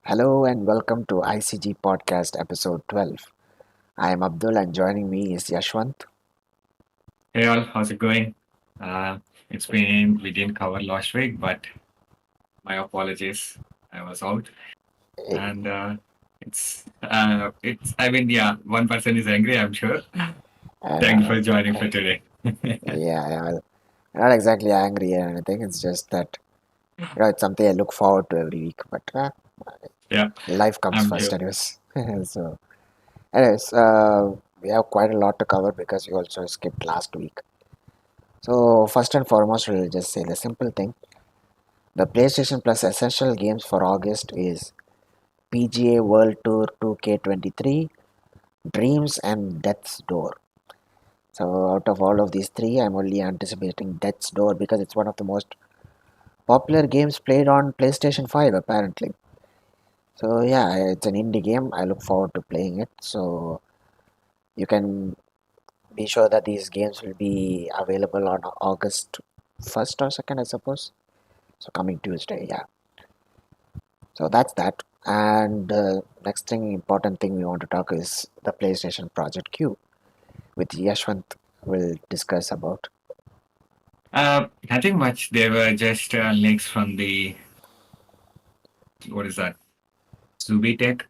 Hello and welcome to ICG Podcast episode 12. I am Abdul and joining me is Yashwant. Hey all, how's it going? Uh, we didn't cover last week, but my apologies. I was out, Eh, and yeah, one person is angry, I'm sure. Thank you Uh, for joining for today. yeah, not exactly angry or anything. It's just that it's something I look forward to every week. But Yeah, life comes I'm first, here. anyways. So, anyways, we have quite a lot to cover because we also skipped last week. So, first and foremost, we'll just say the simple thing: the PlayStation Plus essential games for August is PGA World Tour 2K23, Dreams, and Death's Door. So out of all of these three, I'm only anticipating Death's Door because it's one of the most popular games played on PlayStation 5 apparently. So yeah, it's an indie game. I look forward to playing it. So you can be sure that these games will be available on August 1st or 2nd, I suppose. So coming Tuesday, yeah. So that's that. And next thing, important thing we want to talk is the PlayStation Project Q, which Yashwant will discuss about. Nothing much. They were just links from the what is that? Zubitech?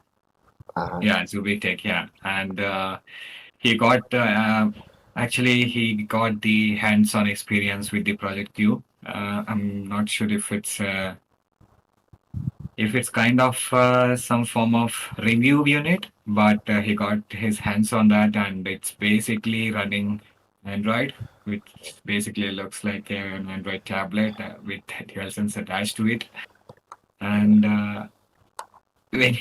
Uh-huh. Yeah, Zubitech. Yeah, and he got actually he got the hands-on experience with the Project Q. I'm not sure if it's kind of some form of review unit, but he got his hands on that, and it's basically running Android, which basically looks like an Android tablet with DualSense attached to it. And when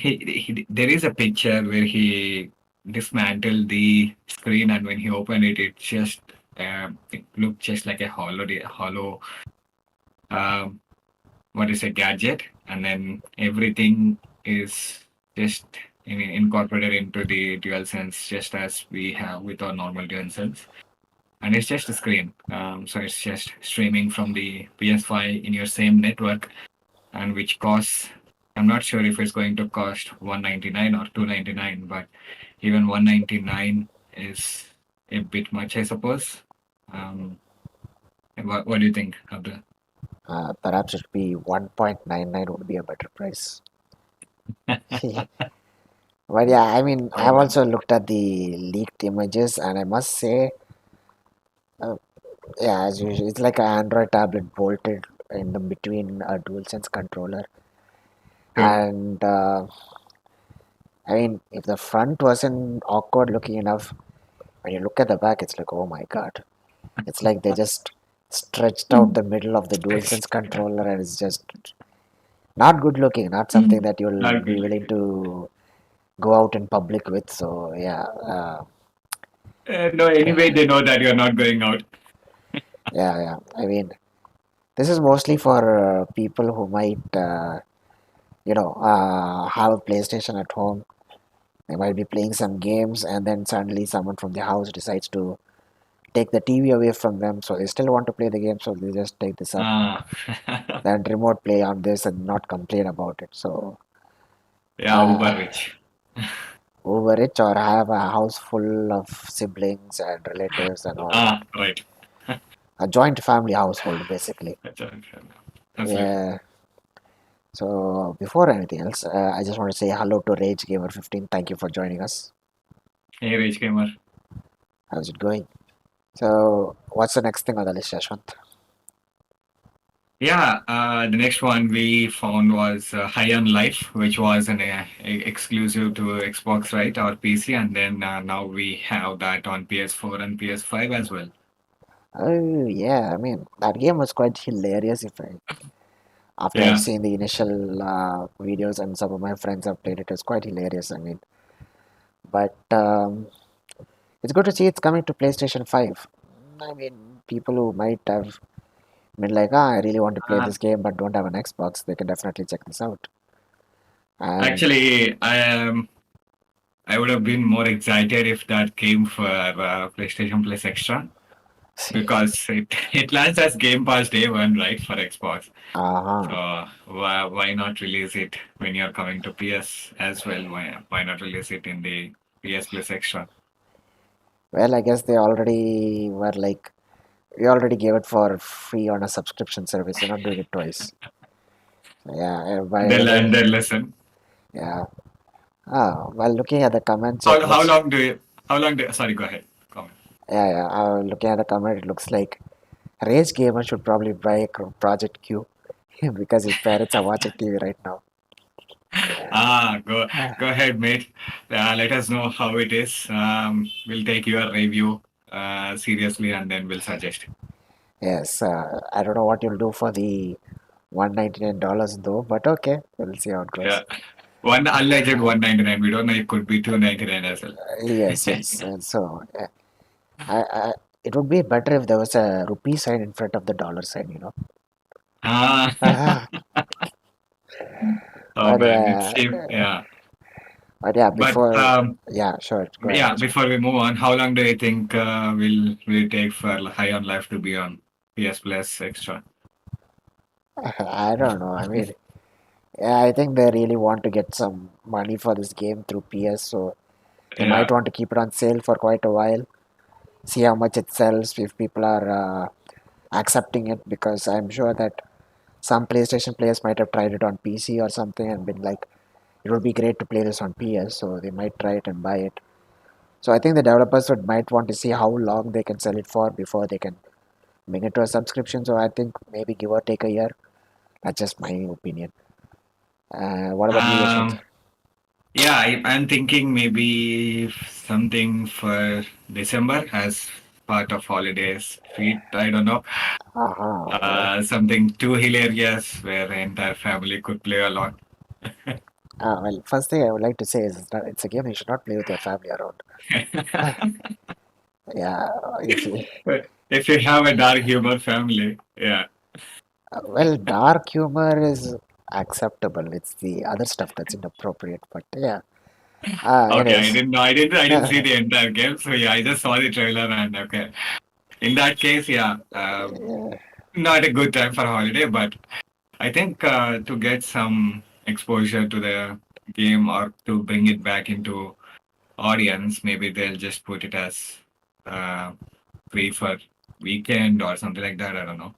there is a picture where he dismantled the screen, and when he opened it, it looked just like a hollow um, what is a gadget, and then everything is just incorporated into the DualSense, just as we have with our normal DualSense. And it's just a screen, so it's just streaming from the PS5 in your same network, and which costs. I'm not sure if it's going to cost 199 or 299, but even 199 is a bit much, I suppose. Um, what do you think, Abdul? Perhaps it would be 1.99 would be a better price. But yeah, I mean, Oh I've well. also looked at the leaked images, and I must say, uh, yeah, as usual, it's like an Android tablet bolted in the between a DualSense controller. True. And I mean, if the front wasn't awkward looking enough, when you look at the back, it's like, oh my god, it's like they just stretched out the middle of the DualSense controller, and it's just not good looking, not something that you'll Not be good willing looking. to go out in public with. So yeah, No, anyway, they know that you're not going out. yeah. I mean, this is mostly for people who might, have a PlayStation at home. They might be playing some games, and then suddenly someone from the house decides to take the TV away from them. So they still want to play the game, so they just take this up, Ah, then remote play on this, and not complain about it. So yeah, uh, Uber rich. over it, or have a house full of siblings and relatives and all. Right. A joint family household, basically. That's right. Absolutely. Yeah. So before anything else, I just want to say hello to Rage Gamer 15. Thank you for joining us. Hey, Rich Gamer. How's it going? So what's the next thing on the list, Yashwant? Yeah, the next one we found was High on Life, which was an exclusive to Xbox, right, or PC, and then now we have that on PS4 and PS5 as well. Oh yeah, I mean that game was quite hilarious. If I After I've Yeah, seen the initial videos and some of my friends have played it, it's quite hilarious. I mean, but it's good to see it's coming to PlayStation 5. I mean, people who might have been like, I really want to play uh, this game but don't have an Xbox, they can definitely check this out. And actually, I would have been more excited if that came for PlayStation Plus Extra. because it lands as Game Pass day one, right, for Xbox. Uh-huh. So why not release it when you're coming to PS as well? Why not release it in the PS Plus Extra? Well, I guess they already were like, we already gave it for free on a subscription service. You're not doing it twice. So, yeah, They learned their lesson. yeah. While looking at the comments, it How looks, long do you? How long do? Sorry, go ahead. Comment. yeah. Looking at the comment, it looks like Rage Gamer should probably buy Project Q because his parents are watching TV right now. Go ahead, mate. Let us know how it is. We'll take your review seriously, and then we'll suggest. Yes, I don't know what you'll do for the $199 though, but okay, we'll see how it goes. Yeah, one alleged 199. We don't know. It could be 299 as well. Yes. And so, it would be better if there was a rupee sign in front of the dollar sign, you know. Ah, Ah, oh but man, it's yeah, cheap. Yeah, but yeah, but before, yeah, sure, go ahead, yeah. Raj. Before we move on, how long do you think will it take for High on Life to be on PS Plus Extra? I don't know. I mean, yeah, I think they really want to get some money for this game through PS, so they might Yeah. want to keep it on sale for quite a while, see how much it sells, if people are accepting it, because I'm sure that some PlayStation players might have tried it on PC or something and been like, it would be great to play this on PS, so they might try it and buy it. So I think the developers might want to see how long they can sell it for before they can bring it to a subscription. So I think maybe give or take a year. That's just my opinion. What about you, Yashwant? Um. Yeah, I'm thinking maybe something for December as part of holidays treat. I don't know. Well, Something too hilarious where the entire family could play along. first thing I would like to say is that it's a game you should not play with your family around. Yeah, if you, If you have a dark humor family, yeah. well, dark humor is acceptable. It's the other stuff that's inappropriate. But yeah, Okay, I anyways, didn't know. I didn't see the entire game, so yeah, I just saw the trailer and okay. In that case, yeah, not a good time for holiday, but I think to get some exposure to the game or to bring it back into audience, maybe they'll just put it as uh, free for weekend or something like that. I don't know.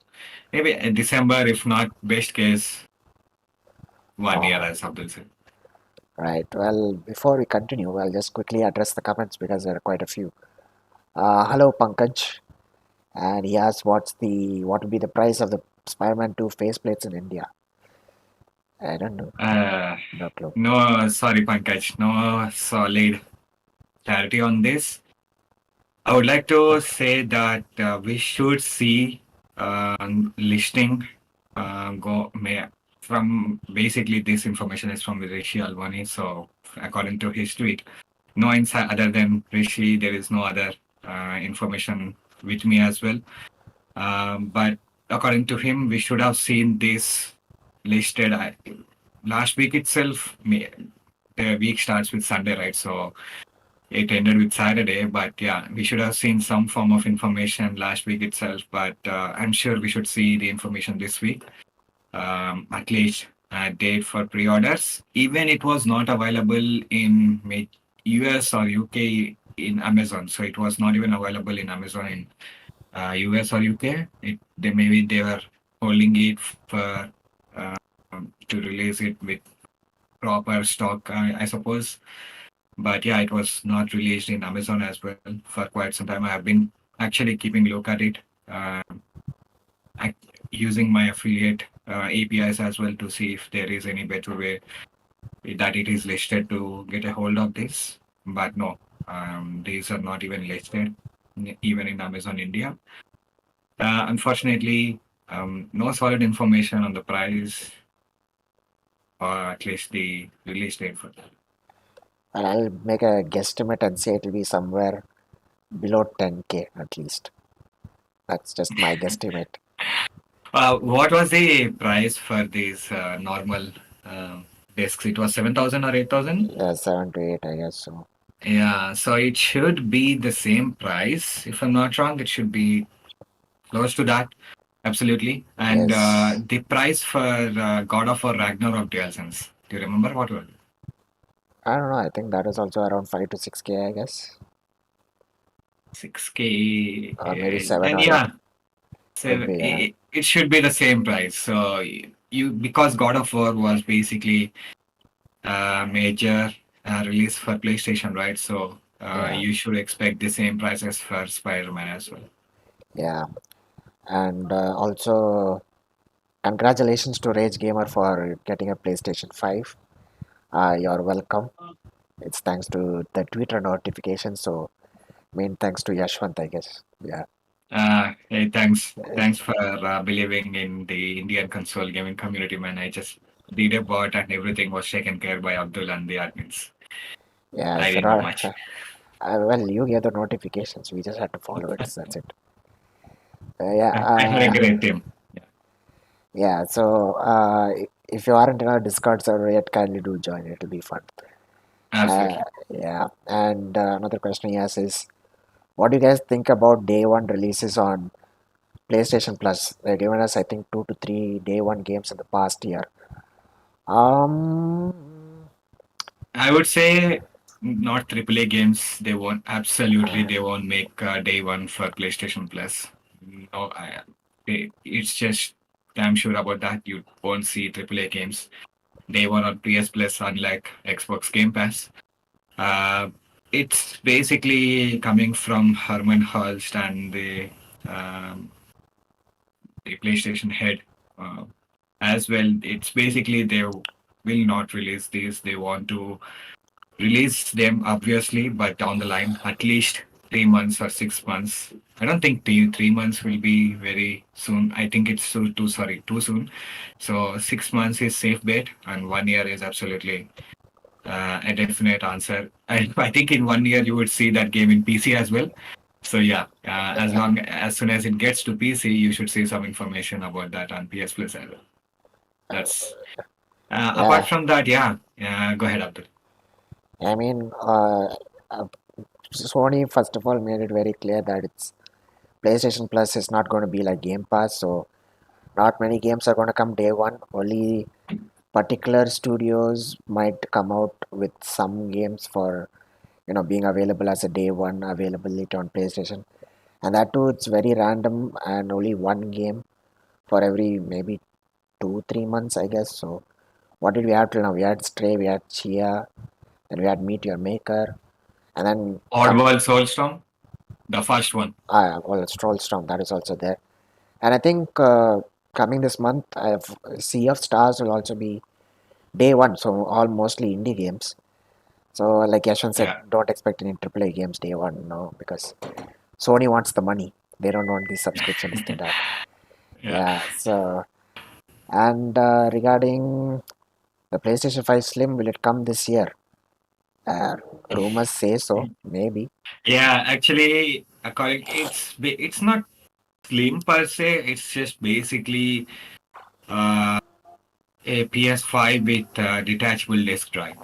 Maybe in December, if not best case, 1 year uh, as Abdul said. right. Well, before we continue, I'll just quickly address the comments because there are quite a few. Hello, Pankaj, and he asks, what would be the price of the Spider-Man 2 faceplates in India? I don't know, Uh, no clue. no, sorry, Pankaj, no solid clarity on this. I would like to say that we should see listing go may from basically this information is from Rishi Alwani. So according to his tweet, no insight other than Rishi, there is no other information with me as well. But according to him, we should have seen this listed last week itself. The week starts with Sunday, right? So it ended with Saturday, but yeah, we should have seen some form of information last week itself. But I'm sure we should see the information this week, at least a date for pre-orders. Even it was not available in US or UK in Amazon, so it was not even available in Amazon in US or UK. Maybe they were holding it for to release it with proper stock, I suppose. But yeah, it was not released in Amazon as well for quite some time. I have been actually keeping a look at it, uh, using my affiliate APIs as well to see if there is any better way that it is listed to get a hold of this. But no, these are not even listed, even in Amazon India. Unfortunately, no solid information on the price or at least the release date for that. And I'll make a guesstimate and say it'll be somewhere below 10K at least. That's just my guesstimate. What was the price for these normal discs? It was 7,000 or 8,000? Yeah, 7 to 8, I guess so. Yeah, so it should be the same price. If I'm not wrong, it should be. close to that. Absolutely. And Yes. the price for God of War Ragnarok DualSense. Do you remember what was it? I don't know. I think that is also around 5 to 6K, I guess, 6K. or maybe seven Then or eight. yeah, Could so be. Yeah. it should be the same price. So you because God of War was basically a major release for PlayStation, right? So Yeah. you should expect the same prices for Spider-Man as well. Yeah. And also, congratulations to Rage Gamer for getting a PlayStation 5. You're welcome. It's thanks to the Twitter notification. So, main thanks to Yashwant, I guess. Yeah. Hey, thanks for believing in the Indian console gaming community, man. I just did a bot and everything was taken care by Abdul and the admins. Yeah. I If you're didn't do not, much. well, you get the notifications. We just had to follow it. That's it. Yeah. I had a great team. Yeah, Yeah. So, if you aren't in our Discord server yet, kindly do join. It'll be fun. Uh, absolutely. yeah. And another question he has is, what do you guys think about day one releases on PlayStation Plus? They've given us, I think, 2 to 3 day one games in the past year. Um, I would say not AAA games. They won't make day one for PlayStation Plus. No, it's just damn sure about that. You won't see AAA games day one on PS Plus, unlike Xbox Game Pass. Uh, it's basically coming from Herman Hulst and um, the PlayStation head uh, as well. It's basically they will not release these. They want to release them obviously, but down the line, at least 3 months or 6 months. I don't think 3 months will be very soon. I think it's too soon. So 6 months is safe bet, and 1 year is absolutely a definite answer. I think in 1 year you would see that game in PC as well. So yeah, as soon as it gets to PC, you should see some information about that on PS Plus as well. That's yeah, apart from that, yeah. Go ahead, Abdul. I mean, uh, Sony first of all made it very clear that it's PlayStation Plus is not going to be like Game Pass, so not many games are going to come day one. Only particular studios might come out with some games for being available as a day one availability on PlayStation, and that too it's very random and only one game for every maybe 2 3 months, I guess. So what did we have till now? We had Stray, we had Chia, then we had Meet Your Maker, and then Oddworld Soulstorm, the first one. well, Strollstorm, that is also there. And I think coming this month, I have Sea of Stars will also be day one, so all mostly indie games. So, like Yashwan said, Yeah, don't expect any AAA games day one, no, because Sony wants the money. They don't want the subscription, this thing, that. yeah. Yeah, so, and regarding the PlayStation 5 Slim, will it come this year? Uh, Rumors say so, maybe. Yeah, actually, it's not slim per se. It's just basically uh, a PS5 with detachable disk drive.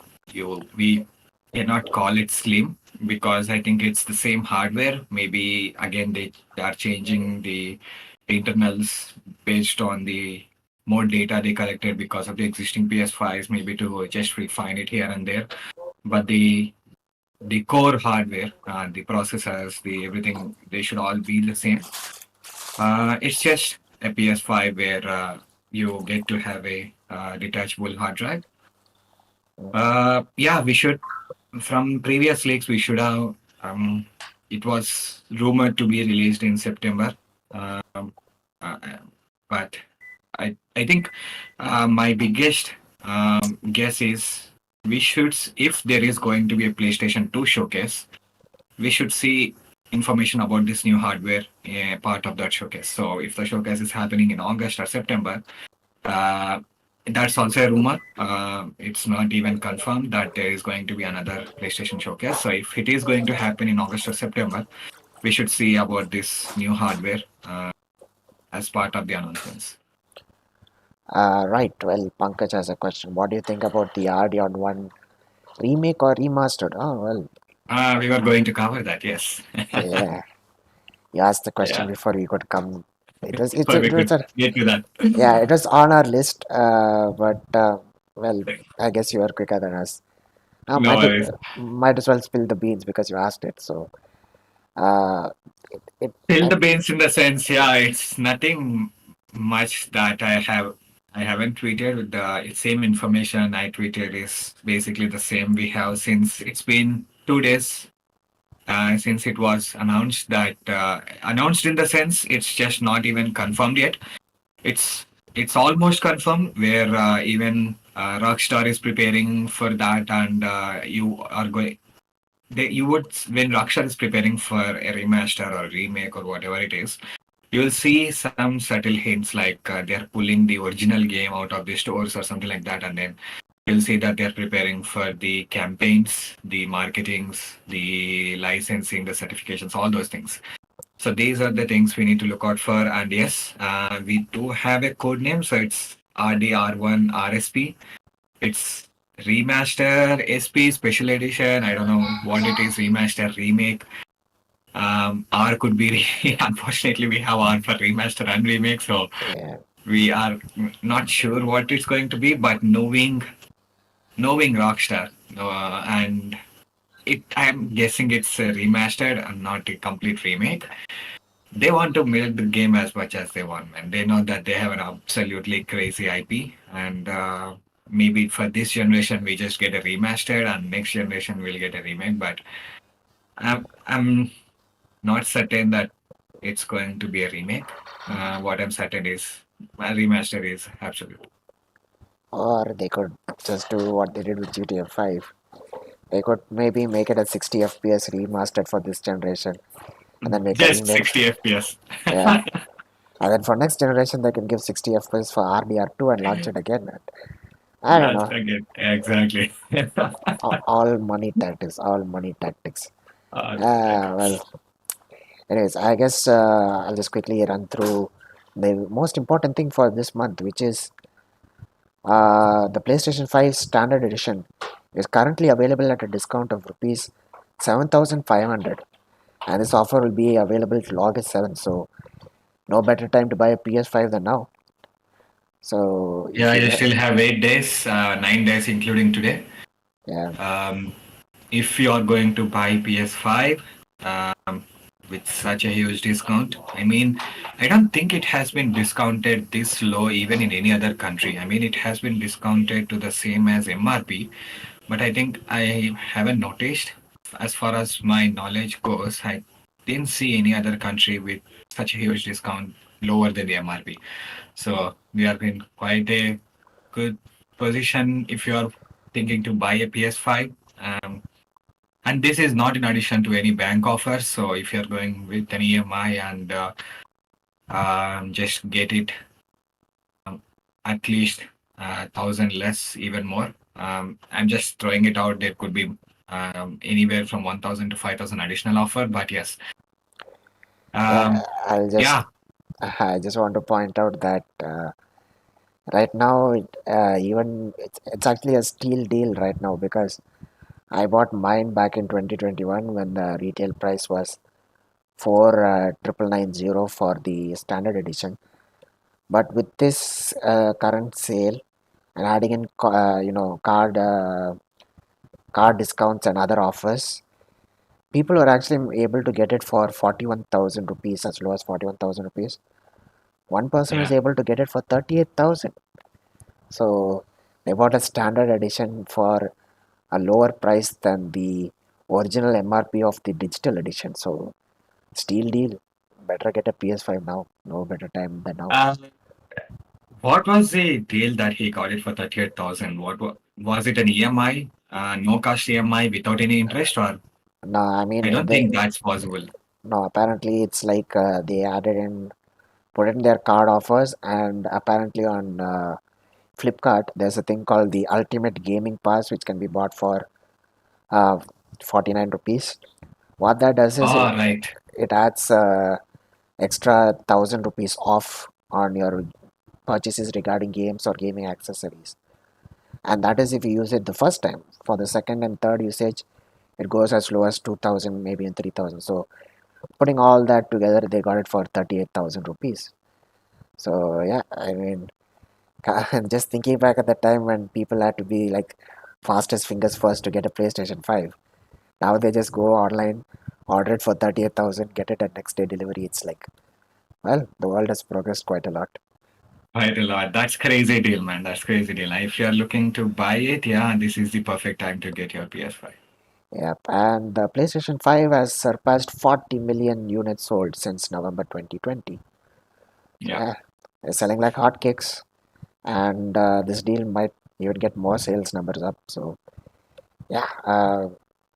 We cannot call it slim because I think it's the same hardware. Maybe again they are changing the internals based on the more data they collected because of the existing PS5s, maybe to just refine it here and there. But the core hardware, the processors, the everything, they should all be the same. It's just a PS5 where you get to have a detachable hard drive. Yeah, we should. From previous leaks, we should have. It was rumored to be released in September, uh, but I think my biggest guess is we should, if there is going to be a PlayStation 2 showcase, we should see information about this new hardware part of that showcase. So if the showcase is happening in August or September, uh, that's also a rumor. It's not even confirmed that there is going to be another PlayStation showcase. So if it is going to happen in August or September, we should see about this new hardware as part of the announcements. Right, well, Pankaj has a question. What do you think about the RD on one remake or remastered? Oh, well, We were going to cover that, yes. yeah. You asked the question Yeah. before you could come. it we was could a, get to that. yeah, it was on our list, but well, I guess you are quicker than us. No worries. Might as well spill the beans because you asked it. So, uh, it Till I, the beans in the sense, yeah, it's nothing much that I haven't tweeted. The same information I tweeted is basically the same we have since it's been 2 days since it was announced. That announced in the sense it's just not even confirmed yet. It's it's almost confirmed where even Rockstar is preparing for that, and you are going. You would when Rockstar is preparing for a remaster or remake or whatever it is, you'll see some subtle hints like they're pulling the original game out of the stores or something like that, and then you'll see that they're preparing for the campaigns, the marketings, the licensing, the certifications, all those things. So these are the things we need to look out for. And yes, we do have a code name. So it's RDR1 RSP. It's remaster SP special edition. I don't know what it is, remaster, remake. R could be, unfortunately, we have R for remaster and remake. So yeah, we are not sure what it's going to be. But knowing Rockstar and I'm guessing it's a remastered and not a complete remake. They want to milk the game as much as they want, man. They know that they have an absolutely crazy IP, and maybe for this generation we just get a remastered, and next generation we'll get a remake. But I'm not certain that it's going to be a remake. What I'm certain is a remaster is absolute. or they could just do what they did with GTA 5. They could maybe make it a 60 FPS remastered for this generation, and then make a Just remake. 60 FPS. Yeah, and then for next generation they can give 60 FPS for RDR2 and launch it again. I don't That's know. again exactly. All money tactics. All money tactics. Well, Tactics. anyways, I guess I'll just quickly run through the most important thing for this month, which is the PlayStation 5 Standard Edition is currently available at a discount of rupees 7,500, and this offer will be available till August 7th. So, no better time to buy a PS5 than now. So, if Yeah, you you get, still have 8 days, 9 days including today. yeah, Um, if you are going to buy PS5 um, with such a huge discount, I mean, I don't think it has been discounted this low even in any other country. I mean, it has been discounted to the same as MRP, but I think I haven't noticed. As far as my knowledge goes, I didn't see any other country with such a huge discount lower than the MRP. So we are in quite a good position if you are thinking to buy a PS5. Um, and this is not in addition to any bank offers. So if you're going with an EMI and just get it um, at least 1,000 less, even more. I'm just throwing it out. There could be anywhere from 1,000 to 5,000 additional offer. But yes, yeah, um, I'll just, yeah, I just want to point out that right now, it's actually a steal deal right now because I bought mine back in 2021 when the retail price was 4,990 for the standard edition. But with this current sale and adding in card discounts and other offers, people were actually able to get it for 41,000 rupees, as low as 41,000 rupees. One person was yeah. able to get it for 38,000. So they bought a standard edition for a lower price than the original MRP of the digital edition. So steal deal. Better get a PS5 now. No better time than now. Uh, what was the deal that he got it for 38,000? Was it an EMI, no cost EMI without any interest, or No, I mean I don't they think that's possible. no. Apparently, it's like they added in put in their card offers, and apparently on Flipkart, there's a thing called the Ultimate Gaming Pass, which can be bought for uh, 49 rupees. What that does is All right. it adds extra 1,000 rupees off on your purchases regarding games or gaming accessories. And that is if you use it the first time. For the second and third usage, it goes as low as 2,000, maybe in 3,000. So putting all that together, they got it for 38,000 rupees. So yeah, I mean, just thinking back at the time when people had to be like fastest fingers first to get a PlayStation 5. Now they just go online, order it for 38,000, get it at next day delivery. It's like, well, the world has progressed quite a lot. Quite a lot. That's crazy deal, man. That's crazy deal. If you're looking to buy it, yeah, this is the perfect time to get your PS5. Yep, and the PlayStation 5 has surpassed 40 million units sold since November 2020. So Yeah. yeah, it's selling like hotcakes, and this deal might even get more sales numbers up. So yeah,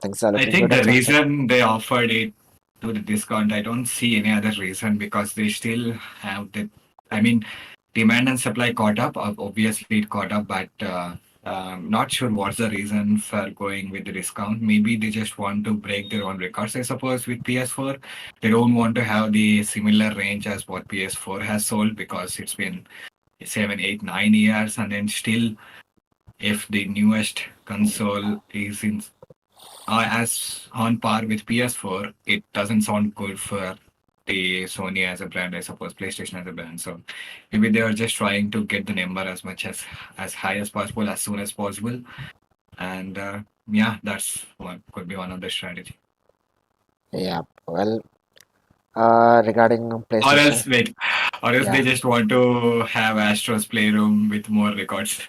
things are I looking think good the at Samsung. reason they offered it to the discount, I don't see any other reason because they still have the, I mean, demand and supply caught up. Obviously, it caught up, but not sure what's the reason for going with the discount. Maybe they just want to break their own records, I suppose, with PS4. They don't want to have the similar range as what PS4 has sold because it's been 7, 8, 9 years, and then still, if the newest console is in as on par with PS4, it doesn't sound good for the Sony as a brand, I suppose, PlayStation as a brand. So maybe they are just trying to get the number as high as possible, as soon as possible, and yeah, that's what could be one of the strategy. Yeah, well, regarding Or PlayStation, else, wait, or else yeah, they just want to have Astro's Playroom with more records.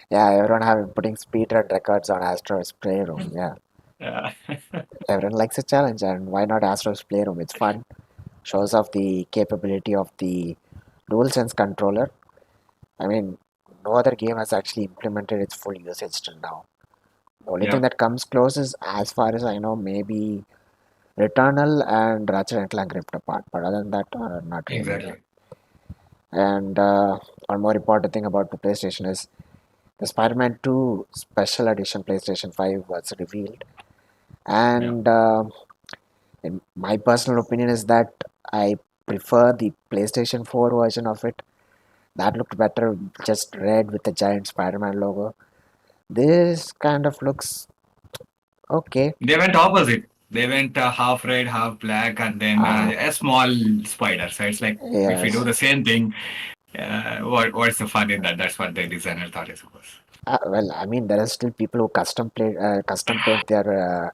yeah, everyone have putting speedrun records on Astro's Playroom. Yeah, Yeah, everyone likes a challenge, and why not Astro's Playroom? It's fun, shows off the capability of the DualSense controller. I mean, no other game has actually implemented its full usage till now. The only thing yeah, that comes close is, as far as I know, maybe Returnal and Ratchet and Clank Rift Apart. But other than that, not really. exactly. And one more important thing about the PlayStation is the Spider-Man 2 Special Edition PlayStation 5 was revealed. Yeah. And in my personal opinion is that I prefer the PlayStation 4 version of it. That looked better, just red with the giant Spider-Man logo. This kind of looks okay. They went opposite. They went half red, half black, and then Uh, a small spider. So it's like if we do yes. the same thing, what's the fun in that? That's what the designer thought, I suppose. Well, I mean, there are still people who custom paint their Yeah.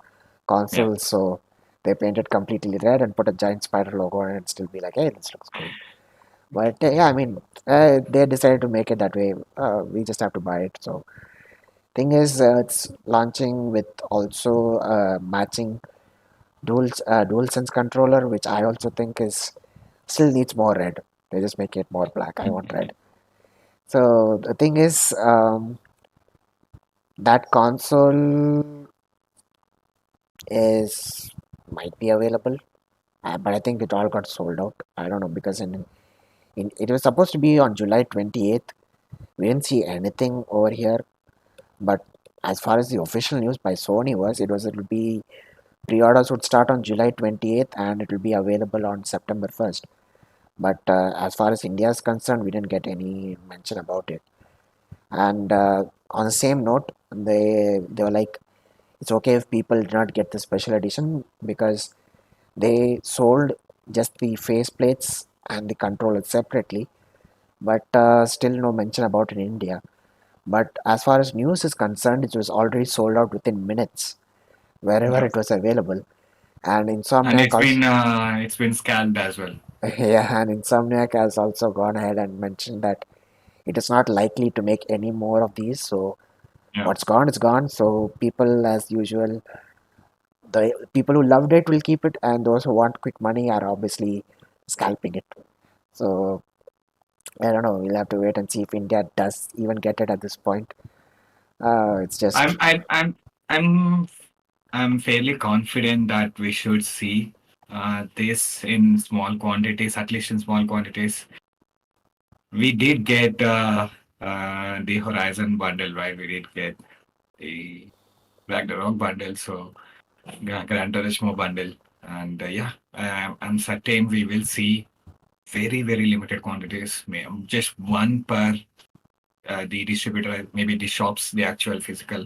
consoles, so they paint it completely red and put a giant spider logo on it and still be like, hey, this looks cool. But yeah, I mean, they decided to make it that way. We just have to buy it. So thing is, it's launching with also matching DualSense controller, which I also think is still needs more red. They just make it more black. I want red. So the thing is, that console is might be available, but I think it all got sold out. I don't know because in it was supposed to be on July 28th. We didn't see anything over here, but as far as the official news by Sony was, it'll be pre-orders would start on July 28th and it will be available on September 1st. But as far as India is concerned, we didn't get any mention about it. And on the same note, they were like, it's okay if people did not get the special edition because they sold just the faceplates and the controller separately, but still no mention about it in India. But as far as news is concerned, it was already sold out within minutes wherever Yeah. it was available. And And Insomniac also, it's been scalped as well. yeah, and Insomniac has also gone ahead and mentioned that it is not likely to make any more of these. So Yeah. what's gone is gone. So people, as usual, the people who loved it will keep it, and those who want quick money are obviously scalping it. So I don't know. We'll have to wait and see if India does even get it at this point. It's just I'm I'm I'm I'm I'm fairly confident that we should see this in small quantities, at least in small quantities. We did get the Horizon bundle, right? We did get the Ragnarok bundle, so Gran Turismo bundle, and yeah, I'm certain we will see very limited quantities, just one per the distributor, maybe the shops, the actual physical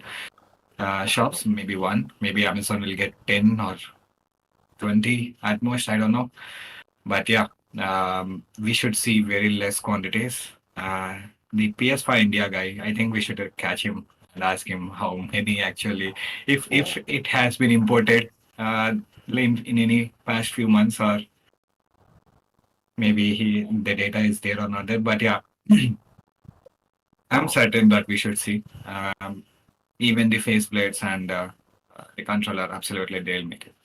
shops, maybe one, maybe Amazon will get 10 or 20 at most, I don't know, but yeah. We should see very less quantities. The PS5 India guy, I think we should catch him and ask him how many actually, Yeah, if it has been imported in any past few months, or maybe the data is there or not there. But yeah, I'm certain that we should see even the faceplates and the controller. Absolutely, they'll make it.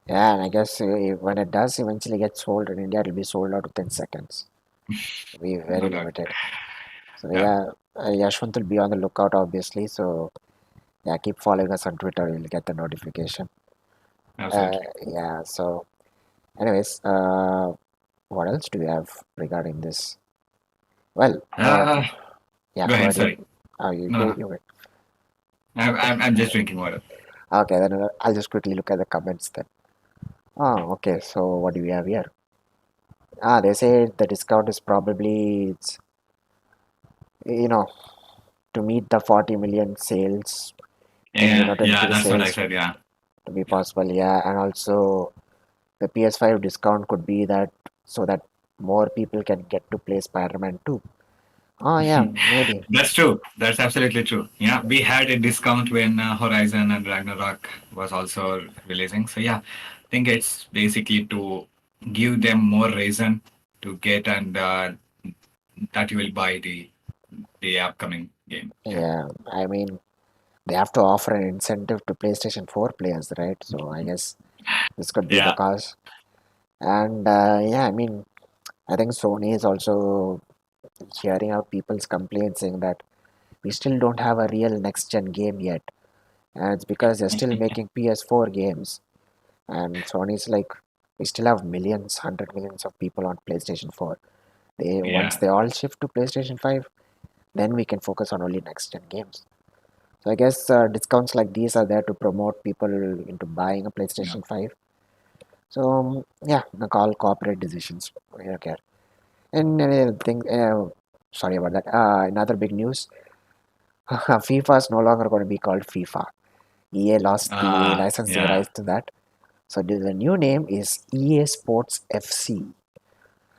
yeah, and I guess when it does eventually get sold in India, it'll be sold out within seconds. It'll be No very doubt. limited. So Yeah, yeah, Yashwant will be on the lookout, obviously. So yeah, keep following us on Twitter. You'll get the notification. absolutely. Yeah. So, anyways, what else do we have regarding this? Well, Uh, yeah, Go go ahead. ahead. Sorry. You No, go. no. You I'm just drinking water. okay? Then I'll just quickly look at the comments then. Oh, okay. So what do we have here? They say the discount is probably it's you know to meet the 40 million sales Yeah, to yeah, increase that's what I sales said. Yeah. to be possible. Yeah, and also the PS5 discount could be that so that more people can get to play Spider-Man 2. Oh yeah, maybe. That's true. That's absolutely true. Yeah, we had a discount when Horizon and Ragnarok was also releasing. So yeah, I think it's basically to give them more reason to get, and that you will buy the upcoming game. Yeah. Yeah, I mean they have to offer an incentive to PlayStation 4 players, right? So I guess this could be the Yeah. cause. And yeah, I mean, I think Sony is also hearing out people's complaints saying that we still don't have a real next gen game yet. And it's because they're still making PS4 games. And Sony's like, we still have millions, 100 millions of people on PlayStation 4. They once Yeah. they all shift to PlayStation 5, then we can focus on only next gen games. So I guess discounts like these are there to promote people into buying a Yeah. PlayStation 5. So yeah, call corporate decisions. Okay. And thing, sorry about that. Another big news: FIFA is no longer going to be called FIFA. EA lost the licensing Yeah. rights to that. So the new name is EA Sports FC,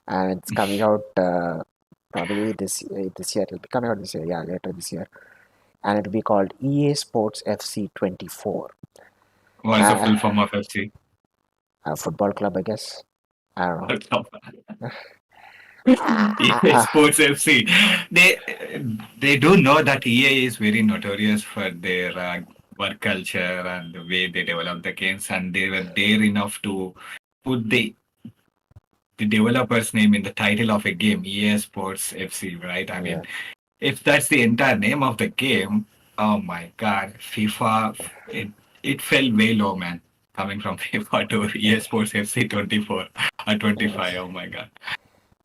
and it's coming out probably this year. It'll be coming out this year. Yeah, later this year, and it'll be called EA Sports FC 24. What is the full form of FC? A football club, I guess. I don't know. EA Sports FC. They they do know that EA is very notorious for their work culture and the way they develop the games, and they were dare enough to put the developer's name in the title of a game, EA Sports FC, right? I Yeah, mean, if that's the entire name of the game, oh my God, FIFA, it fell way low, man. Coming from FIFA to EA Sports FC 24 or 25, oh my God.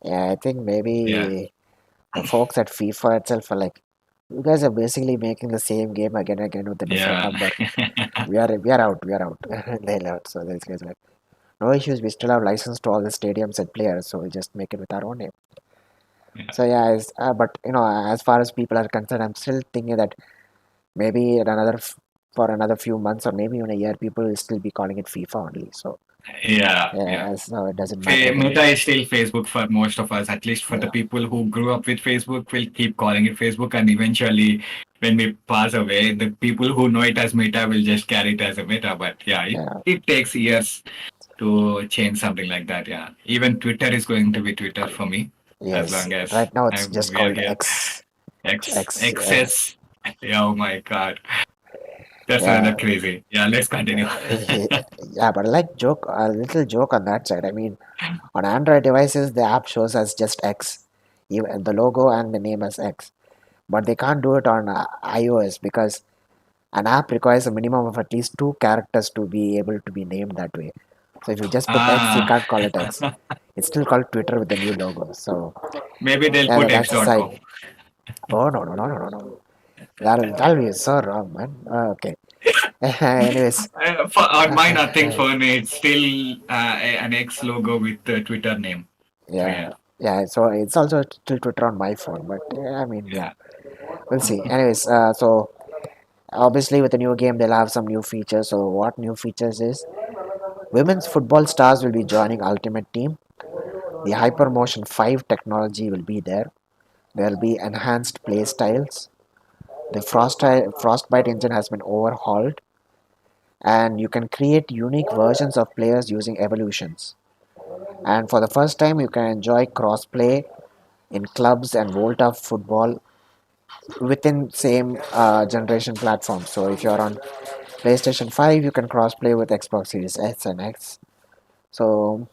yeah. I think Yeah, maybe the folks at FIFA itself are like, you guys are basically making the same game again and again with a different yeah. number. We are out. We are out. They out. So these guys are like, no issues. We still have license to all the stadiums and players, so we'll just make it with our own name. Yeah. So yeah, but as far as people are concerned, I'm still thinking that maybe for another few months or maybe even a year, people will still be calling it FIFA only. So Yeah, yeah. yeah, so it doesn't matter then. Meta is still Facebook for most of us, at least for the Yeah, people who grew up with Facebook, will keep calling it Facebook. And eventually, when we pass away, the people who know it as Meta will just carry it as a Meta. But yeah, yeah, it takes years to change something like that. Yeah. Even Twitter is going to be Twitter for me, as yes. long as Right now it's just we are called here. X. X. XS. Yeah, oh my God. That's another Yeah, crazy. Yeah, let's continue. yeah, but I like joke a little joke on that side. I mean, on Android devices, the app shows as just X, even the logo and the name as X. But they can't do it on iOS because an app requires a minimum of at least two characters to be able to be named that way. So if you just put X, you Ah, can't call it X. It's still called Twitter with the new logo. So maybe they'll yeah, put that's the side. x.com. Oh no! That'll be so wrong, man. Okay. Anyways, On my nothing phone, it's still an X logo with the Twitter name. So yeah, yeah, yeah. So it's also still Twitter on my phone, but I mean, yeah, yeah. we'll see. Anyways, so obviously with the new game, they'll have some new features. So what new features is women's football stars will be joining Ultimate Team. The Hypermotion 5 technology will be there. There will be enhanced play styles. The Frostbite engine has been overhauled, and you can create unique versions of players using evolutions. And for the first time, you can enjoy crossplay in clubs and Volta football within same generation platform. So if you're on PlayStation 5, you can crossplay with Xbox Series S and X. So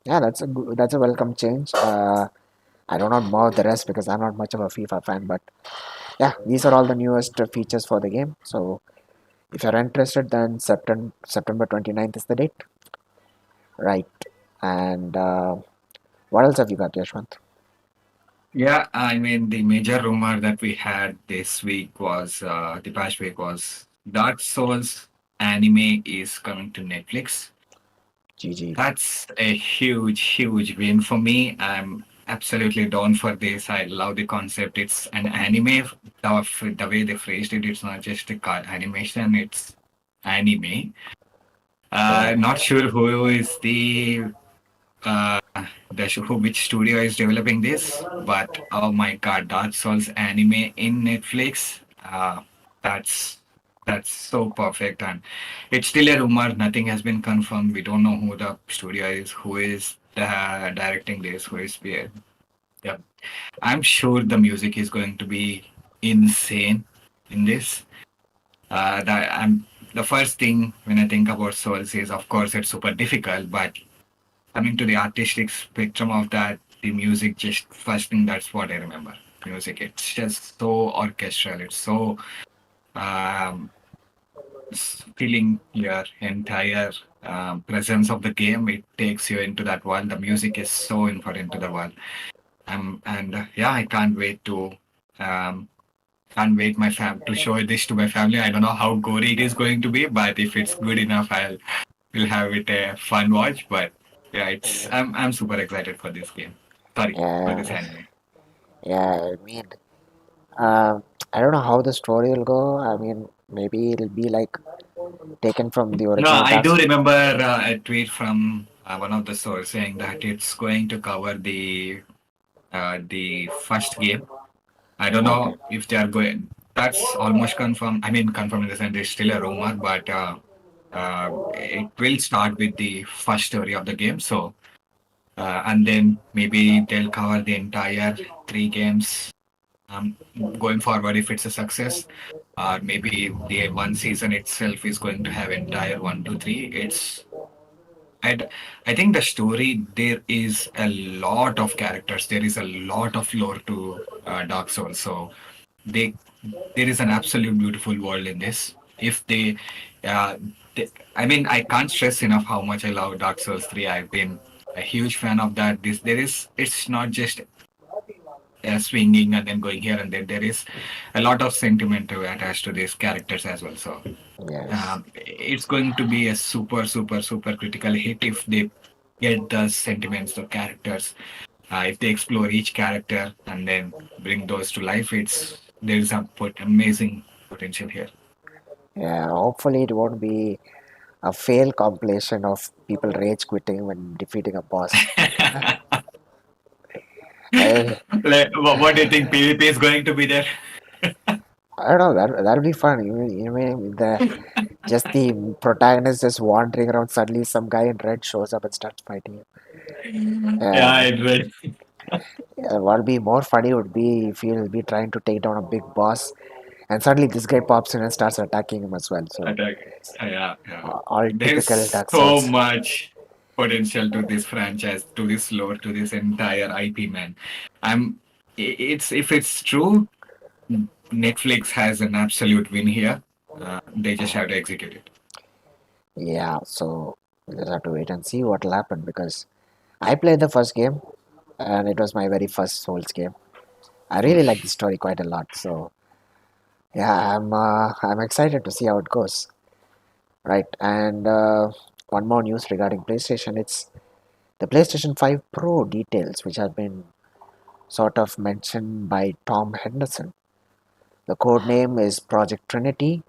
yeah, that's a welcome change. I don't know more of the rest because I'm not much of a FIFA fan, but yeah, these are all the newest features for the game. So if you're interested, then September 29th is the date, right? And what else have you got, Yashwant? Yeah, I mean, the major rumor that we had this week was, the past week was Dark Souls anime is coming to Netflix. GG. That's a huge, huge win for me. I'm absolutely down for this. I love the concept. It's an anime. The way they phrased it, it's not just a animation, it's anime. Oh, Not sure who is uh, which studio is developing this, but oh my god, Dark Souls anime in Netflix. That's that's so perfect, and it's still a rumor. Nothing has been confirmed. We don't know who the studio is, who is directing this, who is here. Yeah, I'm sure the music is going to be insane in this. That I'm the first thing when I think about Souls is, of course, it's super difficult, but coming to the artistic spectrum of that, the music, just first thing, that's what I remember. Music, it's just so orchestral. It's so um, feeling your entire presence of the game. It takes you into that world. The music is so important to the world. And yeah, I can't wait to um, can't wait my fam to show this to my family. I don't know how gory it is going to be, but if it's good enough, we'll have it a fun watch. But yeah, it's I'm super excited for this game. Sorry for this yeah, anime. yeah. I mean, I don't know how the story will go. I mean, maybe it'll be like taken from the No, original I Dark. do remember a tweet from one of the sources saying that it's going to cover the first game. I don't Okay. know if they are going. That's almost confirmed. I mean, confirmed in the sense it's still a rumor, but it will start with the first story of the game. So, and then maybe they'll cover the entire three games going forward if it's a success. Or maybe the one season itself is going to have entire one, two, three. I I think the story, there is a lot of characters. There is a lot of lore to Dark Souls. So they there is an absolute beautiful world in this. If uh, they, I mean, I can't stress enough how much I love Dark Souls 3. I've been a huge fan of that. It's not just swinging and then going here and there. There is a lot of sentiment attached to these characters as well. So Yes. it's going to be a super, super, super critical hit if they get the sentiments of characters. If they explore each character and then bring those to life, there's a amazing potential here. Yeah. Hopefully, it won't be a fail compilation of people rage quitting when defeating a boss. I What do you think PvP is going to be there? I don't know. That'll be fun. Mean the just the protagonist just wandering around. Suddenly, some guy in red shows up and starts fighting him. Yeah, And it will what'll be more funny would be if he'll be trying to take down a big boss, and suddenly this guy pops in and starts attacking him as well. So attack. Yeah, yeah. all typical There's Dark so Souls. much potential to this franchise, to this lore, to this entire IP, man. I'm. It's if it's true, Netflix has an absolute win here. They just have to execute it. Yeah, so we'll just have to wait and see what'll happen because I played the first game and it was my very first Souls game. I really like the story quite a lot. So yeah, I'm excited to see how it goes. Right, and one more news regarding PlayStation. It's the PlayStation 5 Pro details, which have been sort of mentioned by Tom Henderson. The code name is Project Trinity.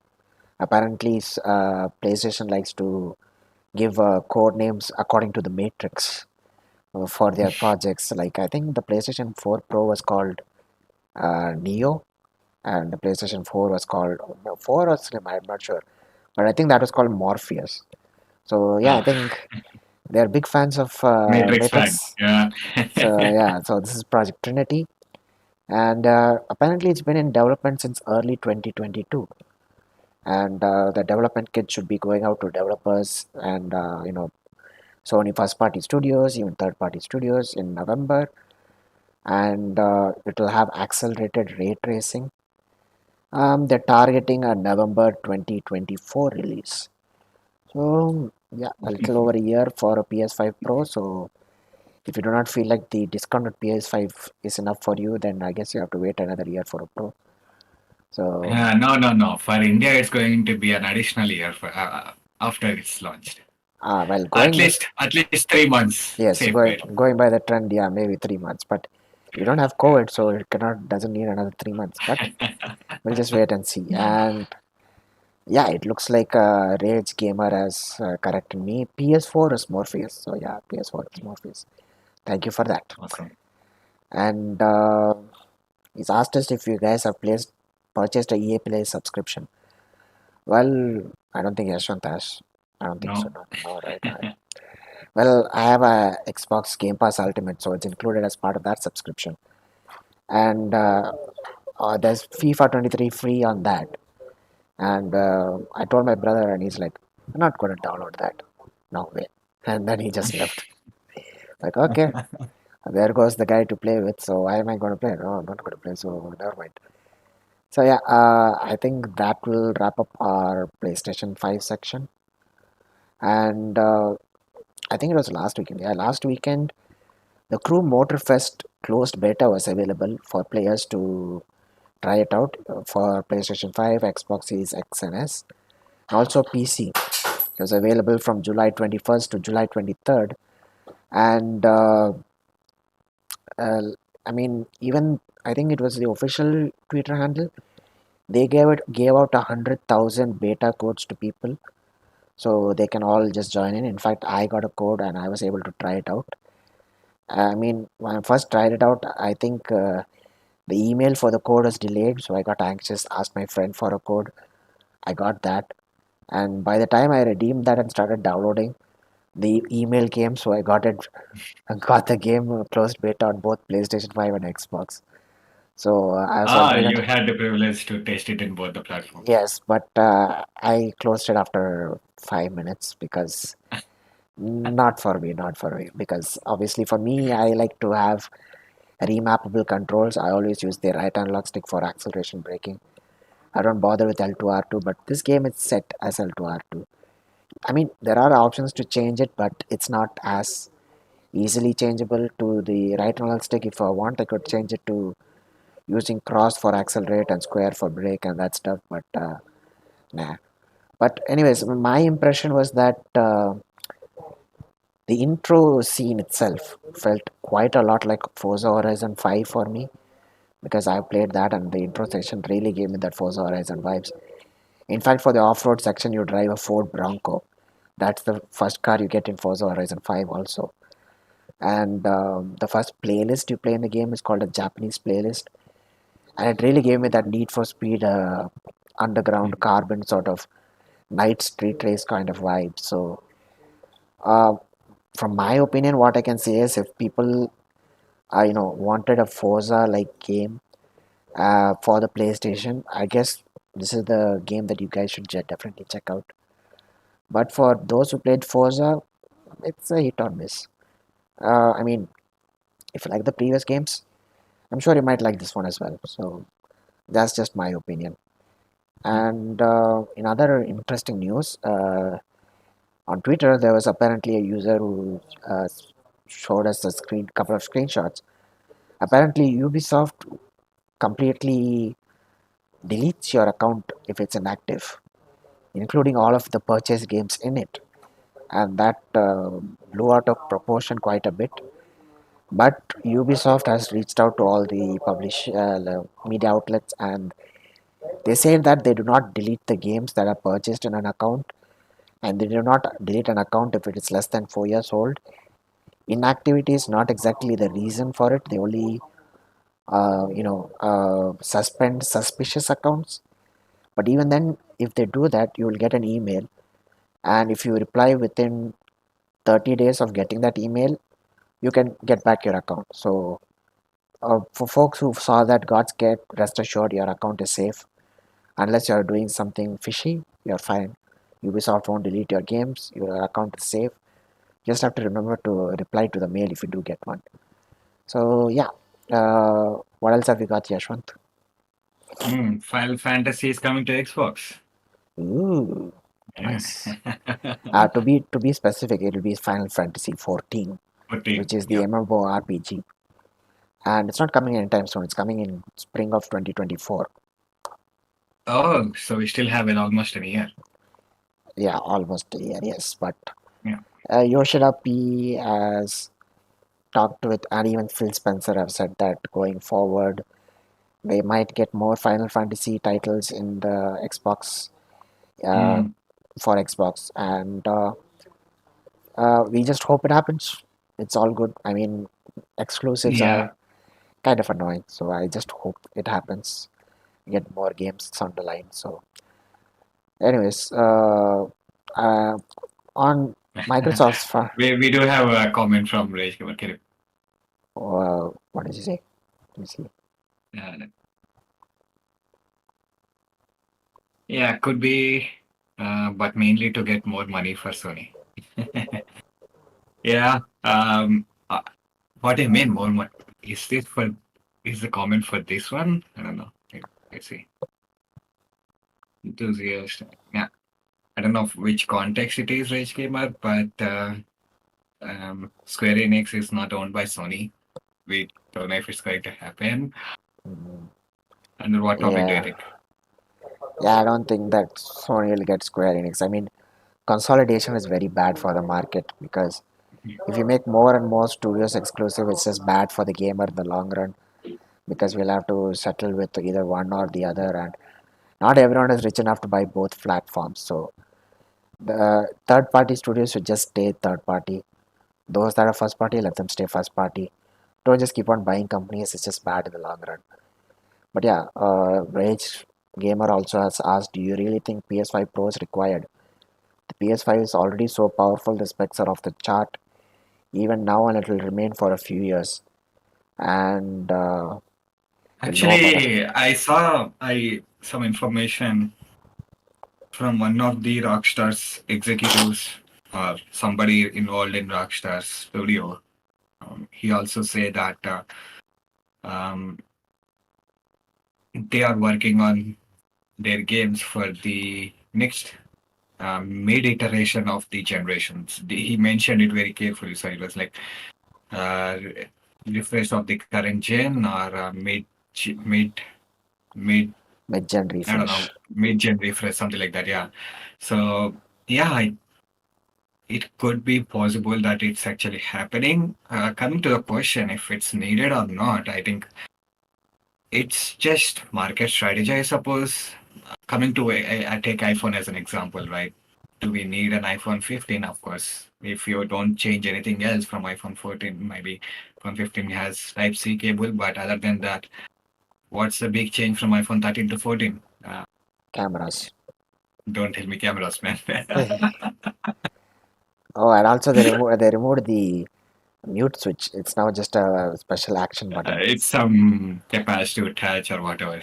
Apparently, PlayStation likes to give code names according to the Matrix. for their projects. Like I think the PlayStation 4 Pro was called Neo, and the PlayStation 4 was called no, 4 or Slim. I'm not sure, but I think that was called Morpheus. So yeah, I Ah, think they're big fans of Matrix fan. Matrix. Yeah. So yeah, so this is Project Trinity, and apparently it's been in development since early 2022. And the development kit should be going out to developers and Sony first party studios, even third party studios in November, and it will have accelerated ray tracing. They're targeting a November 2024 release. So yeah, a little over a year for a PS5 Pro. So if you do not feel like the discounted PS5 is enough for you, then I guess you have to wait another year for a Pro. So No, no, no. For India, it's going to be an additional year after it's launched. well, going by, At least 3 months. yes, Safe bet. going by the trend, yeah, maybe 3 months. But we don't have COVID, so it cannot doesn't need another 3 months. But we'll just wait and see. And yeah, it looks like Rage Gamer has corrected me. PS4 is Morpheus. So yeah, PS4 is Morpheus. Thank you for that. Awesome. And he's asked us if you guys have purchased a EA Play subscription. Well, I don't think Yashwant has. I don't think so. No. No, no, right. Well, I have a Xbox Game Pass Ultimate, so it's included as part of that subscription. And there's FIFA 23 free on that. And I told my brother, and he's like, "I'm not going to download that. No way." And then he just left. Like, okay, there goes the guy to play with. So why am I going to play? No, I'm not going to play. So never mind. So yeah, I think that will wrap up our PlayStation 5 section. And I think it was last weekend. Yeah, last weekend, the Crew Motorfest closed beta was available for players to try it out for PlayStation 5, Xbox Series X and S, and also PC. It was available from July 21st to July 23rd. And uh, I mean, even I think it was the official Twitter handle. They gave out 100,000 beta codes to people, so they can all just join in. In fact, I got a code and I was able to try it out. I mean, when I first tried it out, I think the email for the code was delayed, so I got anxious, asked my friend for a code. I got that, and by the time I redeemed that and started downloading, the email came, so I got it. I got the game closed beta on both PlayStation 5 and Xbox. So I was Ah, unfortunate. you had the privilege to taste it in both the platforms. Yes, but I closed it after 5 minutes because not for me, not for me. Because obviously, for me, I like to have remappable controls. I always use the right analog stick for acceleration braking. I don't bother with L2 R2, but this game is set as L2 R2. I mean, there are options to change it, but it's not as easily changeable to the right analog stick. If I want, I could change it to using cross for accelerate and square for brake and that stuff, but nah. But anyways, my impression was that the intro scene itself felt quite a lot like Forza Horizon 5 for me because I played that and the intro section really gave me that Forza Horizon vibes. In fact, for the off-road section, you drive a Ford Bronco. That's the first car you get in Forza Horizon 5 also. And the first playlist you play in the game is called a Japanese playlist. And it really gave me that Need for Speed underground carbon sort of night street race kind of vibe. So uh, from my opinion, what I can say is if people wanted a Forza like game for the PlayStation, I guess this is the game that you guys should definitely check out. But for those who played Forza, it's a hit or miss. I mean, if you like the previous games, I'm sure you might like this one as well. So that's just my opinion. And in other interesting news, on Twitter there was apparently a user who showed us a couple of screenshots. Apparently, Ubisoft completely deletes your account if it's inactive, including all of the purchase games in it, and that blew out of proportion quite a bit. But Ubisoft has reached out to all the the media outlets, and they say that they do not delete the games that are purchased in an account, and they do not delete an account if it is less than 4 years old, Inactivity is not exactly the reason for it. They only suspend suspicious accounts. But even then, if they do that, you will get an email, and if you reply within 30 days of getting that email, you can get back your account. So for folks who saw that, got scared, rest assured your account is safe. Unless you're doing something fishy, you're fine. Ubisoft won't delete your games, your account is safe. Just have to remember to reply to the mail if you do get one. So yeah, what else have you got, Yashwant? Final Fantasy is coming to Xbox. Ooh, Yeah. nice. To be specific, it will be Final Fantasy 14, 14. which is the Yep. MMORPG, and it's not coming anytime soon. It's coming in spring of 2024. Oh, so we still have it almost a year. Yeah, almost a year. Yes, but Yeah. Yoshida P has talked with, and even Phil Spencer have said that going forward, they might get more Final Fantasy titles in the Xbox, uh, Mm, for Xbox, and we just hope it happens. It's all good. I mean, exclusives are yeah. kind of annoying, so I just hope it happens. Get more games on the line. So, anyways, uh, on Microsoft's We do have a comment from Rage Gamer. what did you say? Let me see. Uh, yeah, could be, but mainly to get more money for Sony. Yeah. What I mean, more money. Is this for? Is the comment for this one? I don't know. Let's see. Enthusiast. Yeah. I don't know which context it is, Rage Gamer, but Square Enix is not owned by Sony. We don't know if it's going to happen. Mm, Under what topic do you yeah, think? yeah. I don't think that Sony will get Square Enix. I mean, consolidation is very bad for the market because if you make more and more studios exclusive, it's just bad for the gamer in the long run because we'll have to settle with either one or the other, and not everyone is rich enough to buy both platforms. So the third party studios should just stay third party. Those that are first party, let them stay first party. Don't just keep on buying companies, it's just bad in the long run. But yeah, Rage Gamer also has asked, do you really think PS5 Pro is required? The PS5 is already so powerful, the specs are off the chart even now, and it will remain for a few years. And we'll know about it. Actually, I saw some information from one of the Rockstar's executives or somebody involved in Rockstar's studio. He also said that um, they are working on their games for the next mid iteration of the generations. He mentioned it very carefully, so it was like uh, refresh of the current gen or mid mid Mid-gen I don't know refresh. mid gen refresh something like that. Yeah. So yeah, it could be possible that it's actually happening. Coming to the question if it's needed or not, I think it's just market strategy, I suppose. Coming to I take iPhone as an example, right? Do we need an iPhone 15? Of course. If you don't change anything else from iPhone 14, maybe iPhone 15 has Type C cable, but other than that, what's the big change from iPhone 13 to 14? Cameras. Don't tell me cameras, man. Oh, and also they removed the mute switch. It's now just a special action button. It's some capacitive touch or whatever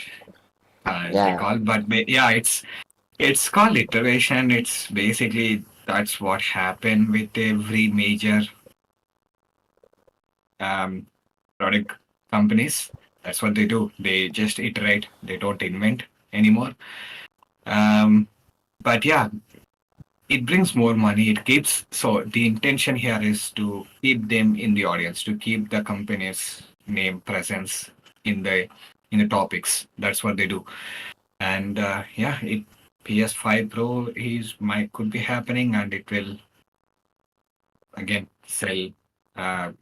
they Yeah, call, but yeah, it's called iteration. It's basically that's what happened with every major um, product companies. That's what they do. They just iterate. They don't invent anymore. Um, but yeah, it brings more money. It keeps so the intention here is to keep them in the audience, to keep the company's name presence in the topics. That's what they do. And yeah, it PS5 Pro is might could be happening, and it will again sell uh,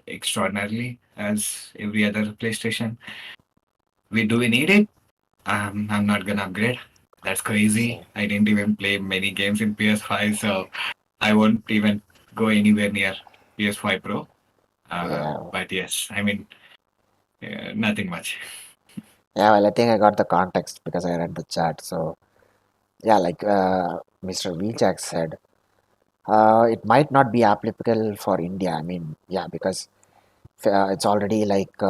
extraordinarily as every other PlayStation. We need it? I'm not gonna upgrade. That's crazy. so I didn't even play many games in PS5, so I won't even go anywhere near. PS5 Pro. Yeah. But yes, I mean, nothing much. Yeah, well, I think I got the context because I read the chat. So, yeah, like Mr. Vijak said, it might not be applicable for India. I mean, yeah, because it's already like,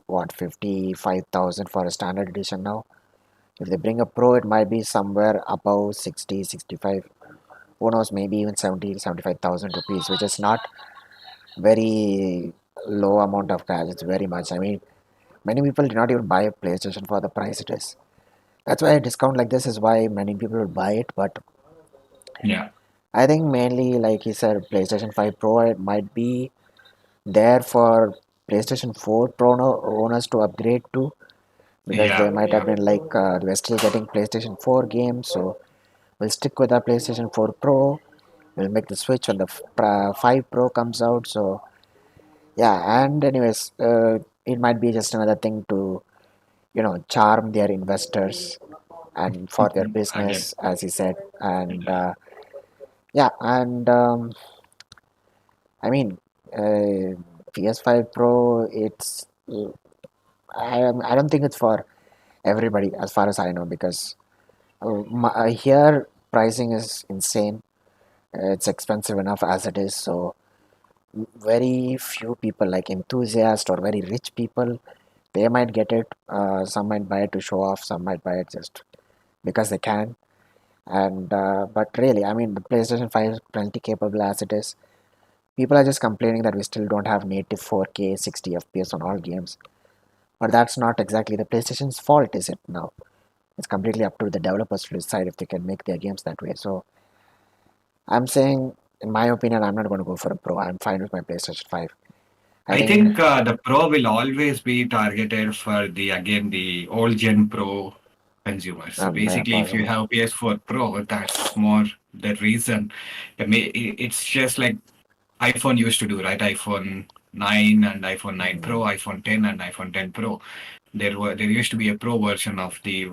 what, 55,000 for a standard edition now. If they bring a Pro, it might be somewhere above 60, 65. Who knows, maybe even 70, 75,000 rupees, which is not very low amount of cash. It's very much. I mean, many people do not even buy a PlayStation for the price it is. That's why a discount like this is why many people will buy it. But Yeah, I think mainly, like he said, PlayStation 5 Pro, it might be there for PlayStation 4 Pro owners to upgrade to, because they yeah, might have yeah. been like, we're still getting PlayStation 4 games, so we'll stick with our PlayStation 4 Pro. We'll make the switch when the 5 Pro comes out. So, yeah, and anyways, it might be just another thing to, charm their investors and for their Again, business, as he said. And yeah, and I mean, PS5 Pro, I don't think it's for everybody, as far as I know, because here pricing is insane. It's expensive enough as it is. So very few people, like enthusiasts or very rich people, they might get it. Some might buy it to show off. Some might buy it just because they can. And but really, I mean, the PlayStation 5 is plenty capable as it is. People are just complaining that we still don't have native 4K 60 FPS on all games. But that's not exactly the PlayStation's fault, is it? Now it's completely up to the developers to decide if they can make their games that way. So I'm saying, in my opinion, I'm not going to go for a Pro. I'm fine with my PlayStation 5. I I think, think the Pro will always be targeted for the again the old gen Pro consumers. So yeah, basically, if you possible. have PS4 Pro, that's more the reason. It's just like iPhone used to do, right? iPhone 9 and iPhone 9 Pro, Mm, iPhone 10 and iPhone 10 Pro. There used to be a Pro version of the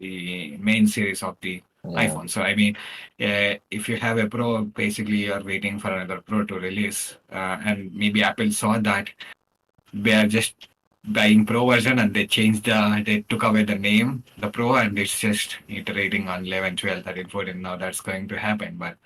main series of the yeah, iPhone. So I mean, if you have a Pro, basically you are waiting for another Pro to release, and maybe Apple saw that they are just buying Pro version and they took away the name, the Pro, and it's just iterating on 11, 12, 13, 14. Now that's going to happen, but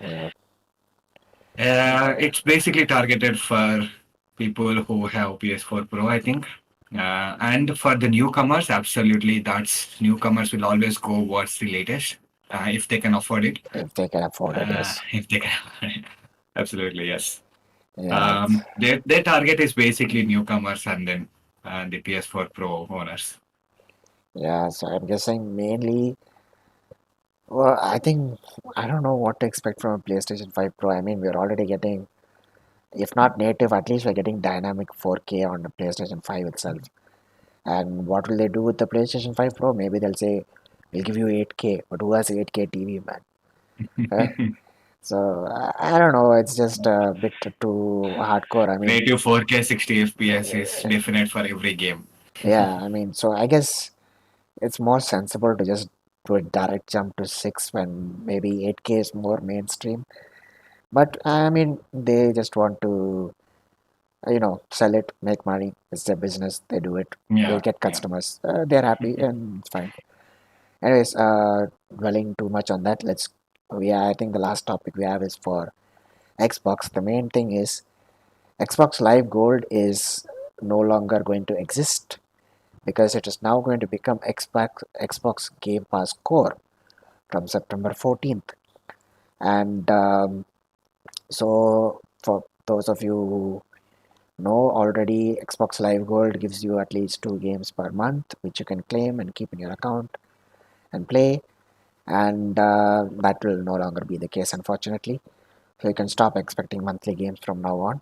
yeah, it's basically targeted for people who have PS4 Pro, I think. And for the newcomers, absolutely, that's newcomers will always go what's the latest, if they can afford it. if they can afford it, yes. If they can afford it. Absolutely, yes. Yeah, Their target is basically newcomers and then the PS4 Pro owners. yeah. So I'm guessing mainly, well, I think, I don't know what to expect from a PlayStation 5 Pro. I mean, we're already getting, if not native, at least we're getting dynamic 4K on the PlayStation 5 itself. And what will they do with the PlayStation 5 Pro? Maybe they'll say, we'll give you 8K, but who has 8K TV, man? Huh? So I don't know. It's just a bit too hardcore. I mean, Native 4K 60 FPS is definite for every game. yeah. I mean, so I guess it's more sensible to just do a direct jump to 6 when maybe 8K is more mainstream. But I mean, they just want to, sell it, make money. It's their business. They do it. They'll Yeah, get yeah. customers. They're happy and it's fine. Anyways, dwelling too much on that, I think the last topic we have is for Xbox. The main thing is Xbox Live Gold is no longer going to exist because it is now going to become Xbox Game Pass Core from September 14th. And so, for those of you who know already, Xbox Live Gold gives you at least 2 games per month, which you can claim and keep in your account and play. And that will no longer be the case, unfortunately. So you can stop expecting monthly games from now on.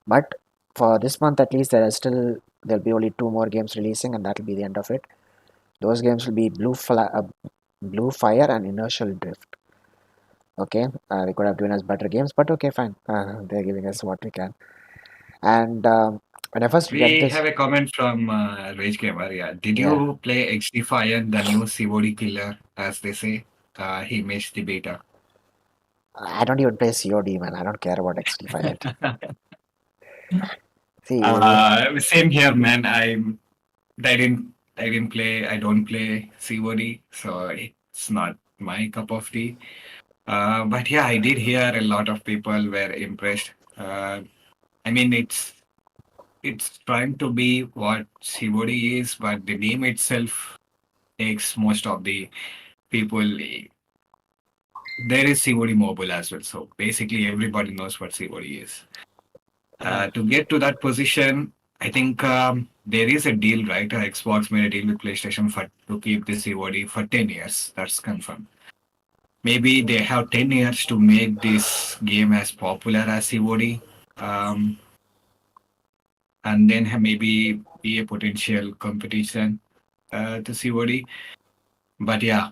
But for this month, at least, there'll be only 2 more games releasing, and that'll be the end of it. Those games will be Blue Fire and Inertial Drift. Okay, they could have given us better games, but okay, fine. They're giving us what we can. And when I first read We this, have a comment from Rage Gamer. Yeah. Did yeah, you play XD Fire, the new COD killer, as they say? He missed the beta. I don't even play COD, man. I don't care about XD Pilot. See, Same here, man. I didn't play. I don't play COD, so it's not my cup of tea. But yeah, I did hear a lot of people were impressed. I mean, it's trying to be what COD is, but the name itself takes most of the people. There is COD Mobile as well, so basically everybody knows what COD is. To get to that position, I think there is a deal, right? Xbox made a deal with PlayStation for to keep the COD for 10 years. That's confirmed. Maybe they have 10 years to make this game as popular as COD, um, and then maybe be a potential competition to COD. But yeah,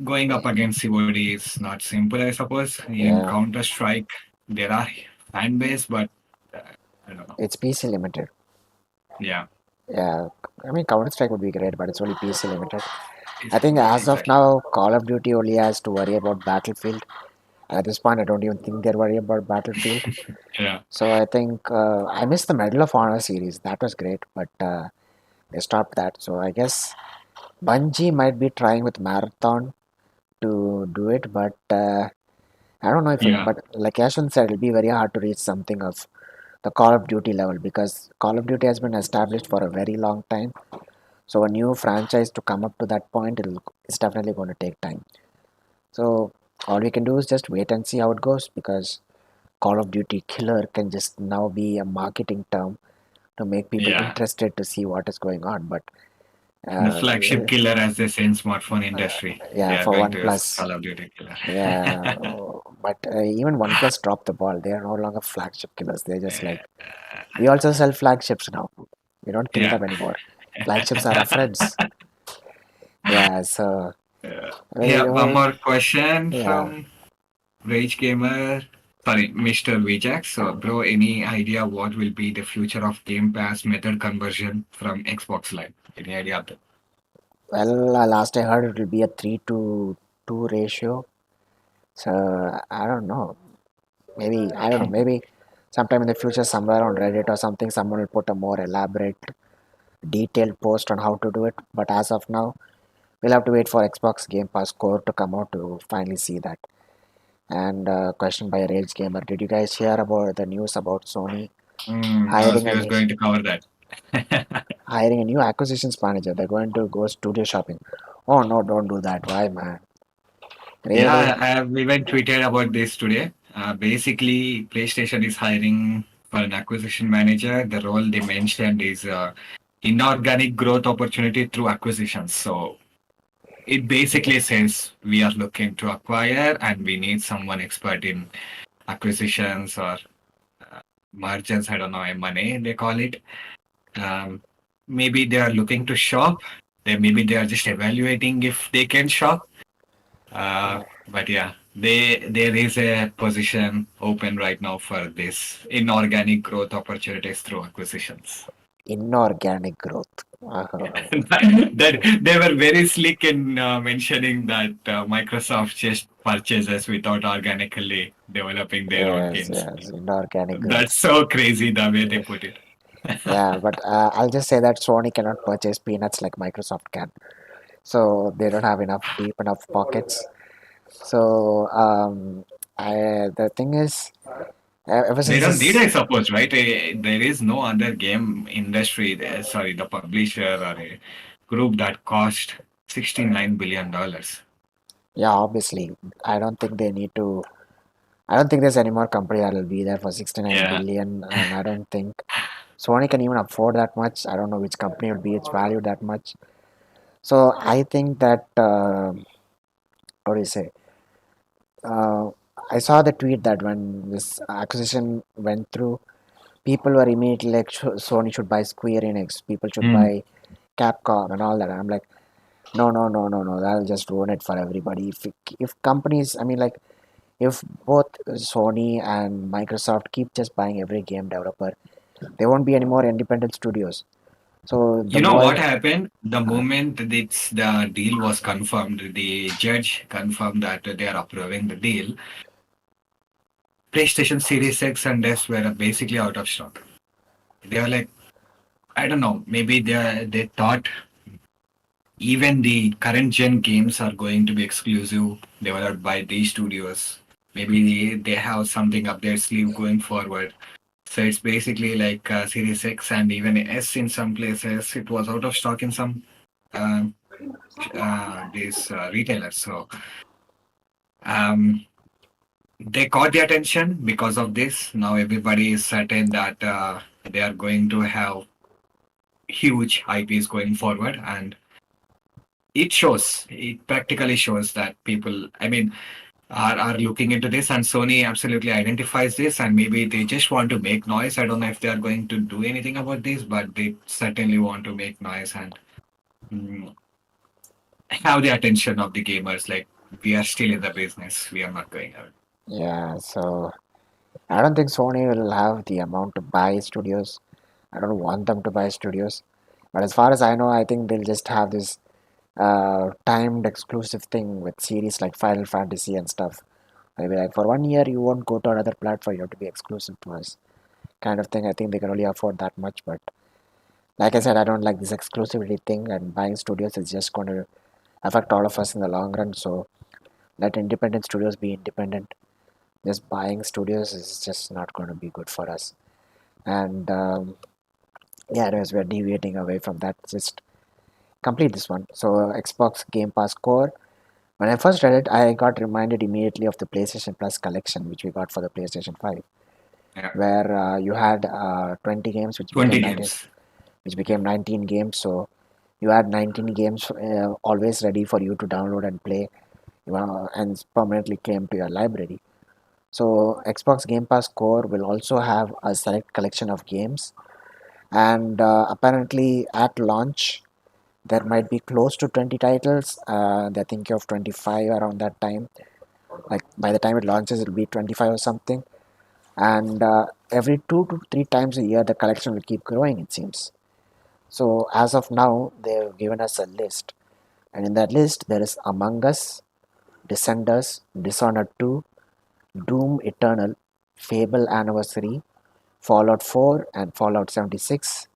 going up against COD is not simple, I suppose. In yeah, Counter Strike, there are fan base, but uh, I don't know. it's PC limited. Yeah, Yeah, I mean Counter Strike would be great, but it's only PC limited. I it's think limited, as of exactly. now, Call of Duty only has to worry about Battlefield. At this point, I don't even think they're worried about Battlefield. Yeah, So I think I missed the Medal of Honor series. That was great, but they stopped that. So I guess Bungie might be trying with Marathon to do it, but I don't know if it. yeah, But like Ashwin said, it'll be very hard to reach something of the Call of Duty level because Call of Duty has been established for a very long time. So a new franchise to come up to that point, it's definitely going to take time. So all we can do is just wait and see how it goes because Call of Duty killer can just now be a marketing term to make people yeah. interested to see what is going on. But The uh, flagship killer, as they say in smartphone industry, they yeah, are for going to use OnePlus, Call of Duty killer. yeah, but even OnePlus dropped the ball. They are no longer flagship killers. They're just like we also sell flagships now. We don't kill Yeah. them anymore. Flagships are our friends. Yeah, so Yeah, one well, more question yeah. from Rage Gamer. Sorry, Mr. Vijak. So, bro, any idea what will be the future of Game Pass method conversion from Xbox Live? Any idea of that? Well, last I heard it will be a 3-to-2 ratio. So I don't know. Maybe I don't know. Maybe sometime in the future, somewhere on Reddit or something, someone will put a more elaborate, detailed post on how to do it. But as of now, we'll have to wait for Xbox Game Pass Core to come out to finally see that. And question by a Rage Gamer: did you guys hear about the news about Sony I hiring a was new going to cover that. hiring a new acquisitions manager? They're going to go studio shopping. Oh no! Don't do that. Why, man? Really? Yeah, I have even tweeted about this today. Basically, PlayStation is hiring for an acquisition manager. The role they mentioned is inorganic growth opportunity through acquisitions. So it basically says we are looking to acquire and we need someone expert in acquisitions or mergers. I don't know, M&A they call it. Um, maybe they are looking to shop. Maybe they are just evaluating if they can shop. But yeah, there is a position open right now for this inorganic growth opportunities through acquisitions. Inorganic growth. That they were very slick in mentioning that Microsoft just purchases without organically developing their own Yes, games. yes, inorganic growth. That's so crazy the way they put it. Yeah, but I'll just say that Sony cannot purchase peanuts like Microsoft can. So they don't have enough deep enough pockets. So the thing is, ever They since don't need, this, I suppose, right? There is no other game industry, sorry, the publisher or a group that cost $69 billion. yeah, obviously, I don't think they need to. I don't think there's any more company that will be there for 69 Yeah, billion, and I don't think Sony can even afford that much. I don't know which company would be its value that much. So I think that what do you say? Uh, I saw the tweet that when this acquisition went through, people were immediately like Sony should buy Square Enix, people should mm, buy Capcom and all that. And I'm like, no, no, no, no, no, that'll just ruin it for everybody. If companies, I mean, like if both Sony and Microsoft keep just buying every game developer, there won't be any more independent studios. So the You know what more, happened? The uh, moment the deal was confirmed, the judge confirmed that they are approving the deal. PlayStation Series X and S were basically out of stock. They were like, I don't know, maybe they thought even the current gen games are going to be exclusive, developed by these studios. Maybe they have something up their sleeve going forward. So it's basically like Series X and even S in some places. It was out of stock in some um, these retailers. So um, they caught the attention because of this. Now everybody is certain that they are going to have huge IPs going forward, and it practically shows that people, I mean, are looking into this, and Sony absolutely identifies this, and maybe they just want to make noise. I don't know if they are going to do anything about this, but they certainly want to make noise and mm, have the attention of the gamers. Like, we are still in the business, we are not going out. yeah. So I don't think Sony will have the amount to buy studios. I don't want them to buy studios. But as far as I know, I think they'll just have this timed exclusive thing with series like Final Fantasy and stuff. Maybe like for 1 year you won't go to another platform, you have to be exclusive to us. Kind of thing. I think they can only afford that much. But like I said, I don't like this exclusivity thing, and buying studios is just going to affect all of us in the long run. So let independent studios be independent. Just buying studios is just not going to be good for us. And yeah, anyways, we're deviating away from that. Just complete this one. So Xbox Game Pass Core. When I first read it, I got reminded immediately of the PlayStation Plus collection, which we got for the PlayStation 5, Yeah, where you had 20 games, 20 games. which became 19 games. So you had 19 games always ready for you to download and play, and permanently came to your library. So Xbox Game Pass Core will also have a select collection of games, and apparently at launch there might be close to 20 titles. They're thinking of 25 around that time. Like by the time it launches, it'll be 25 or something. And every 2 to 3 times a year, the collection will keep growing, it seems. So as of now, they've given us a list, and in that list there is Among Us, Descenders, Dishonored 2, Doom Eternal, Fable Anniversary, Fallout 4 and Fallout 76,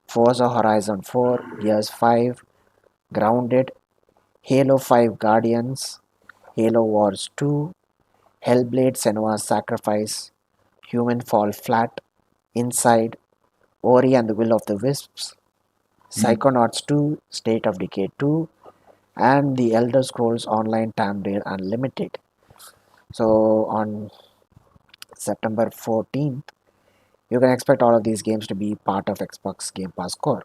Forza Horizon 4, Gears 5, Grounded, Halo 5 Guardians, Halo Wars 2, Hellblade Senua's Sacrifice, Human Fall Flat, Inside, Ori and the Will of the Wisps, Mhm. Psychonauts 2, State of Decay 2, and The Elder Scrolls Online Tamriel Unlimited. So on September 14th, you can expect all of these games to be part of Xbox Game Pass Core.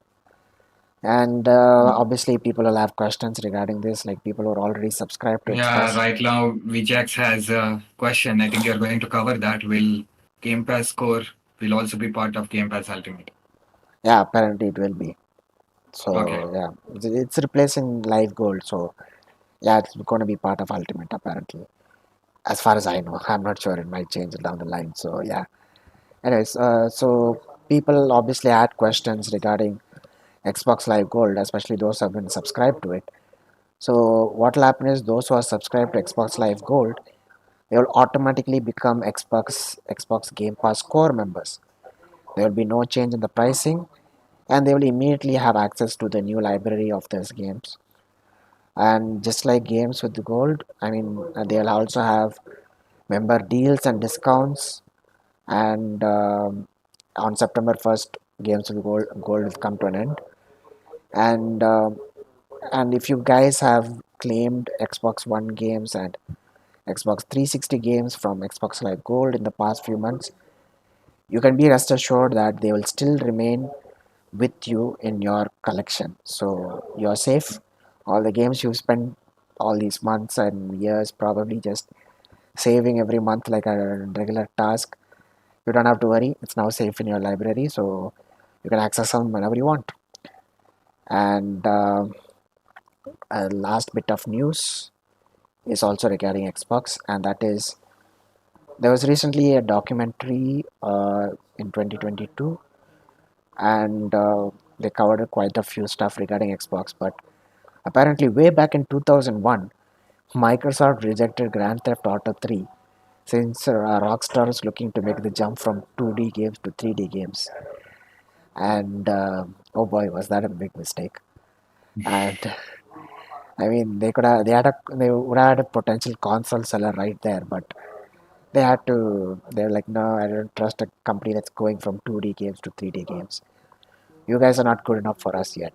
And obviously, people will have questions regarding this, like people who are already subscribed to Yeah, Xbox. right now, Vijax has a question. I think you're going to cover that. Will Game Pass Core will also be part of Game Pass Ultimate? Yeah, apparently it will be. Okay. So yeah, it's replacing Live Gold. So yeah, it's going to be part of Ultimate apparently. As far as I know, I'm not sure. It might change down the line. So yeah. Anyways, so people obviously had questions regarding Xbox Live Gold, especially those who have been subscribed to it. So what will happen is those who are subscribed to Xbox Live Gold, they will automatically become Xbox Game Pass Core members. There will be no change in the pricing, and they will immediately have access to the new library of these games. And just like games with the gold, I mean, they'll also have member deals and discounts. And on September 1st, games with gold will come to an end. And if you guys have claimed Xbox One games and Xbox 360 games from Xbox Live Gold in the past few months, you can be rest assured that they will still remain with you in your collection. So you're safe. All the games you've spent all these months and years probably just saving every month like a regular task, you don't have to worry. It's now safe in your library, so you can access them whenever you want. And a last bit of news is also regarding Xbox, and that is there was recently a documentary in 2022, and They covered quite a few stuff regarding Xbox, but apparently, way back in 2001, Microsoft rejected Grand Theft Auto 3 since Rockstar is looking to make the jump from 2D games to 3D games. And oh boy, was that a big mistake. And I mean, they would have had a potential console seller right there, but they're like, no, I don't trust a company that's going from 2D games to 3D games. You guys are not good enough for us yet.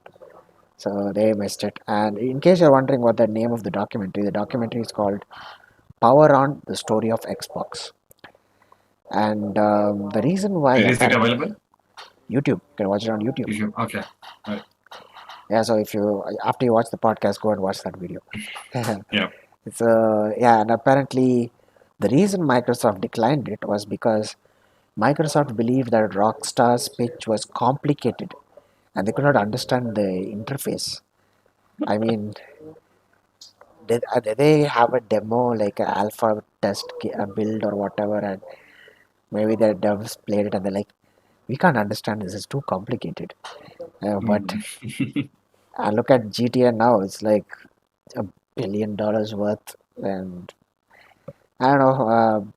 So they missed it. And in case you're wondering what the name of the documentary is called Power On, the Story of Xbox. And the reason why, Where is it apparently, available? YouTube, you can watch it on YouTube. Okay. Right. Yeah, so if you, after you watch the podcast, go and watch that video. Yeah. It's yeah, and apparently the reason Microsoft declined it was because Microsoft believed that Rockstar's pitch was complicated and they could not understand the interface. I mean, did they have a demo like an alpha test build or whatever, and maybe their devs played it and they're like, we can't understand this; it's too complicated. But Mm. I look at GTA now; it's like $1 billion worth, and I don't know.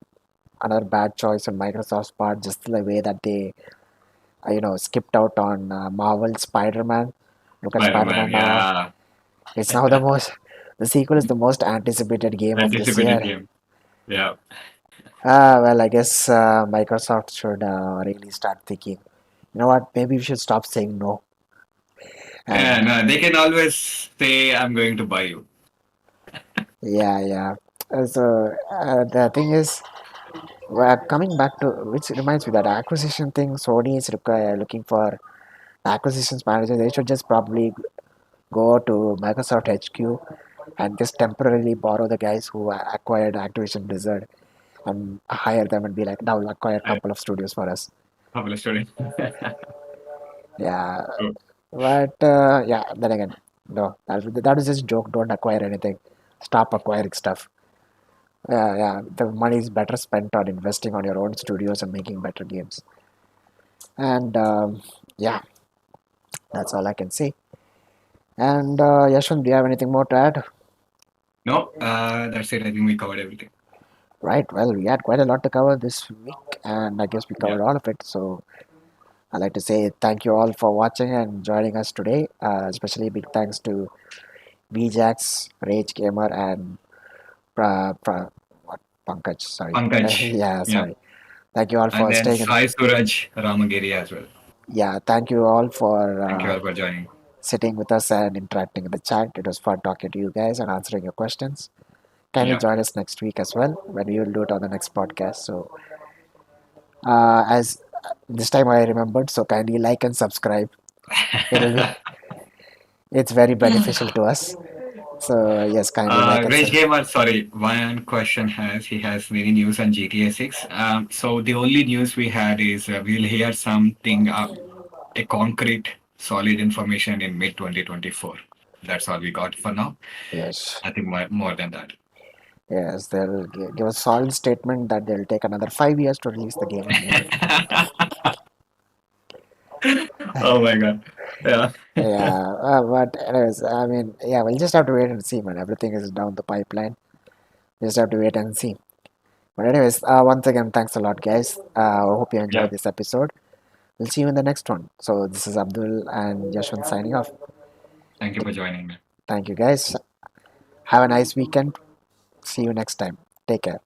Another bad choice on Microsoft's part, just the way that they, skipped out on Marvel Spider-Man. Look at Spider-Man, Spider-Man now. yeah. It's now the most, the sequel is the most anticipated game of this Anticipated year. game. Yeah. Well, I guess Microsoft should really start thinking, you know what, maybe we should stop saying no. And And they can always say, I'm going to buy you. yeah, yeah. So the thing is, coming back to, which reminds me that acquisition thing, Sony is looking for acquisitions manager. They should just probably go to Microsoft HQ and just temporarily borrow the guys who acquired Activision Blizzard and hire them and be like, now acquire a I couple of studios for us. publish story. Yeah, Oh, but yeah, then again, no, that is just joke. Don't acquire anything. Stop acquiring stuff. Yeah, yeah, the money is better spent on investing on your own studios and making better games. And yeah, that's all I can say. And Yashwant, do you have anything more to add? no, that's it. I think we covered everything. Right. Well, we had quite a lot to cover this week, and I guess we Yeah. covered all of it. So I'd like to say thank you all for watching and joining us today. Especially big thanks to VJax, Rage Gamer, and what, Pankaj. Sorry. Pankaj. Yeah, Yeah. sorry. Thank you all And for then staying in. Sai Suraj Ramagiri as well. Yeah, thank you all for Thank you all for joining. sitting with us and interacting in the chat. It was fun talking to you guys and answering your questions. Kindly Yeah. join us next week as well when we will do it on the next podcast. So, as this time I remembered, so kindly like and subscribe. It'll be it's very beneficial to us. So yes, kindly like and Rage Gamer, sorry, one question he has many news on GTA 6. So the only news we had is we'll hear something, a concrete, solid information in mid 2024. That's all we got for now. yes, Nothing more than that. yes, they'll give a solid statement that they'll take another 5 years to release the game and make it. Oh my god. Yeah. Yeah, but anyways, I mean, yeah, we'll just have to wait and see, man. Everything is down the pipeline. We just have to wait and see. But anyways, once again, thanks a lot, guys. I hope you Yeah. enjoyed this episode. We'll see you in the next one. So this is Abdul and Yashwant signing off. Thank you for joining me. Thank you, guys. Have a nice weekend. See you next time. Take care.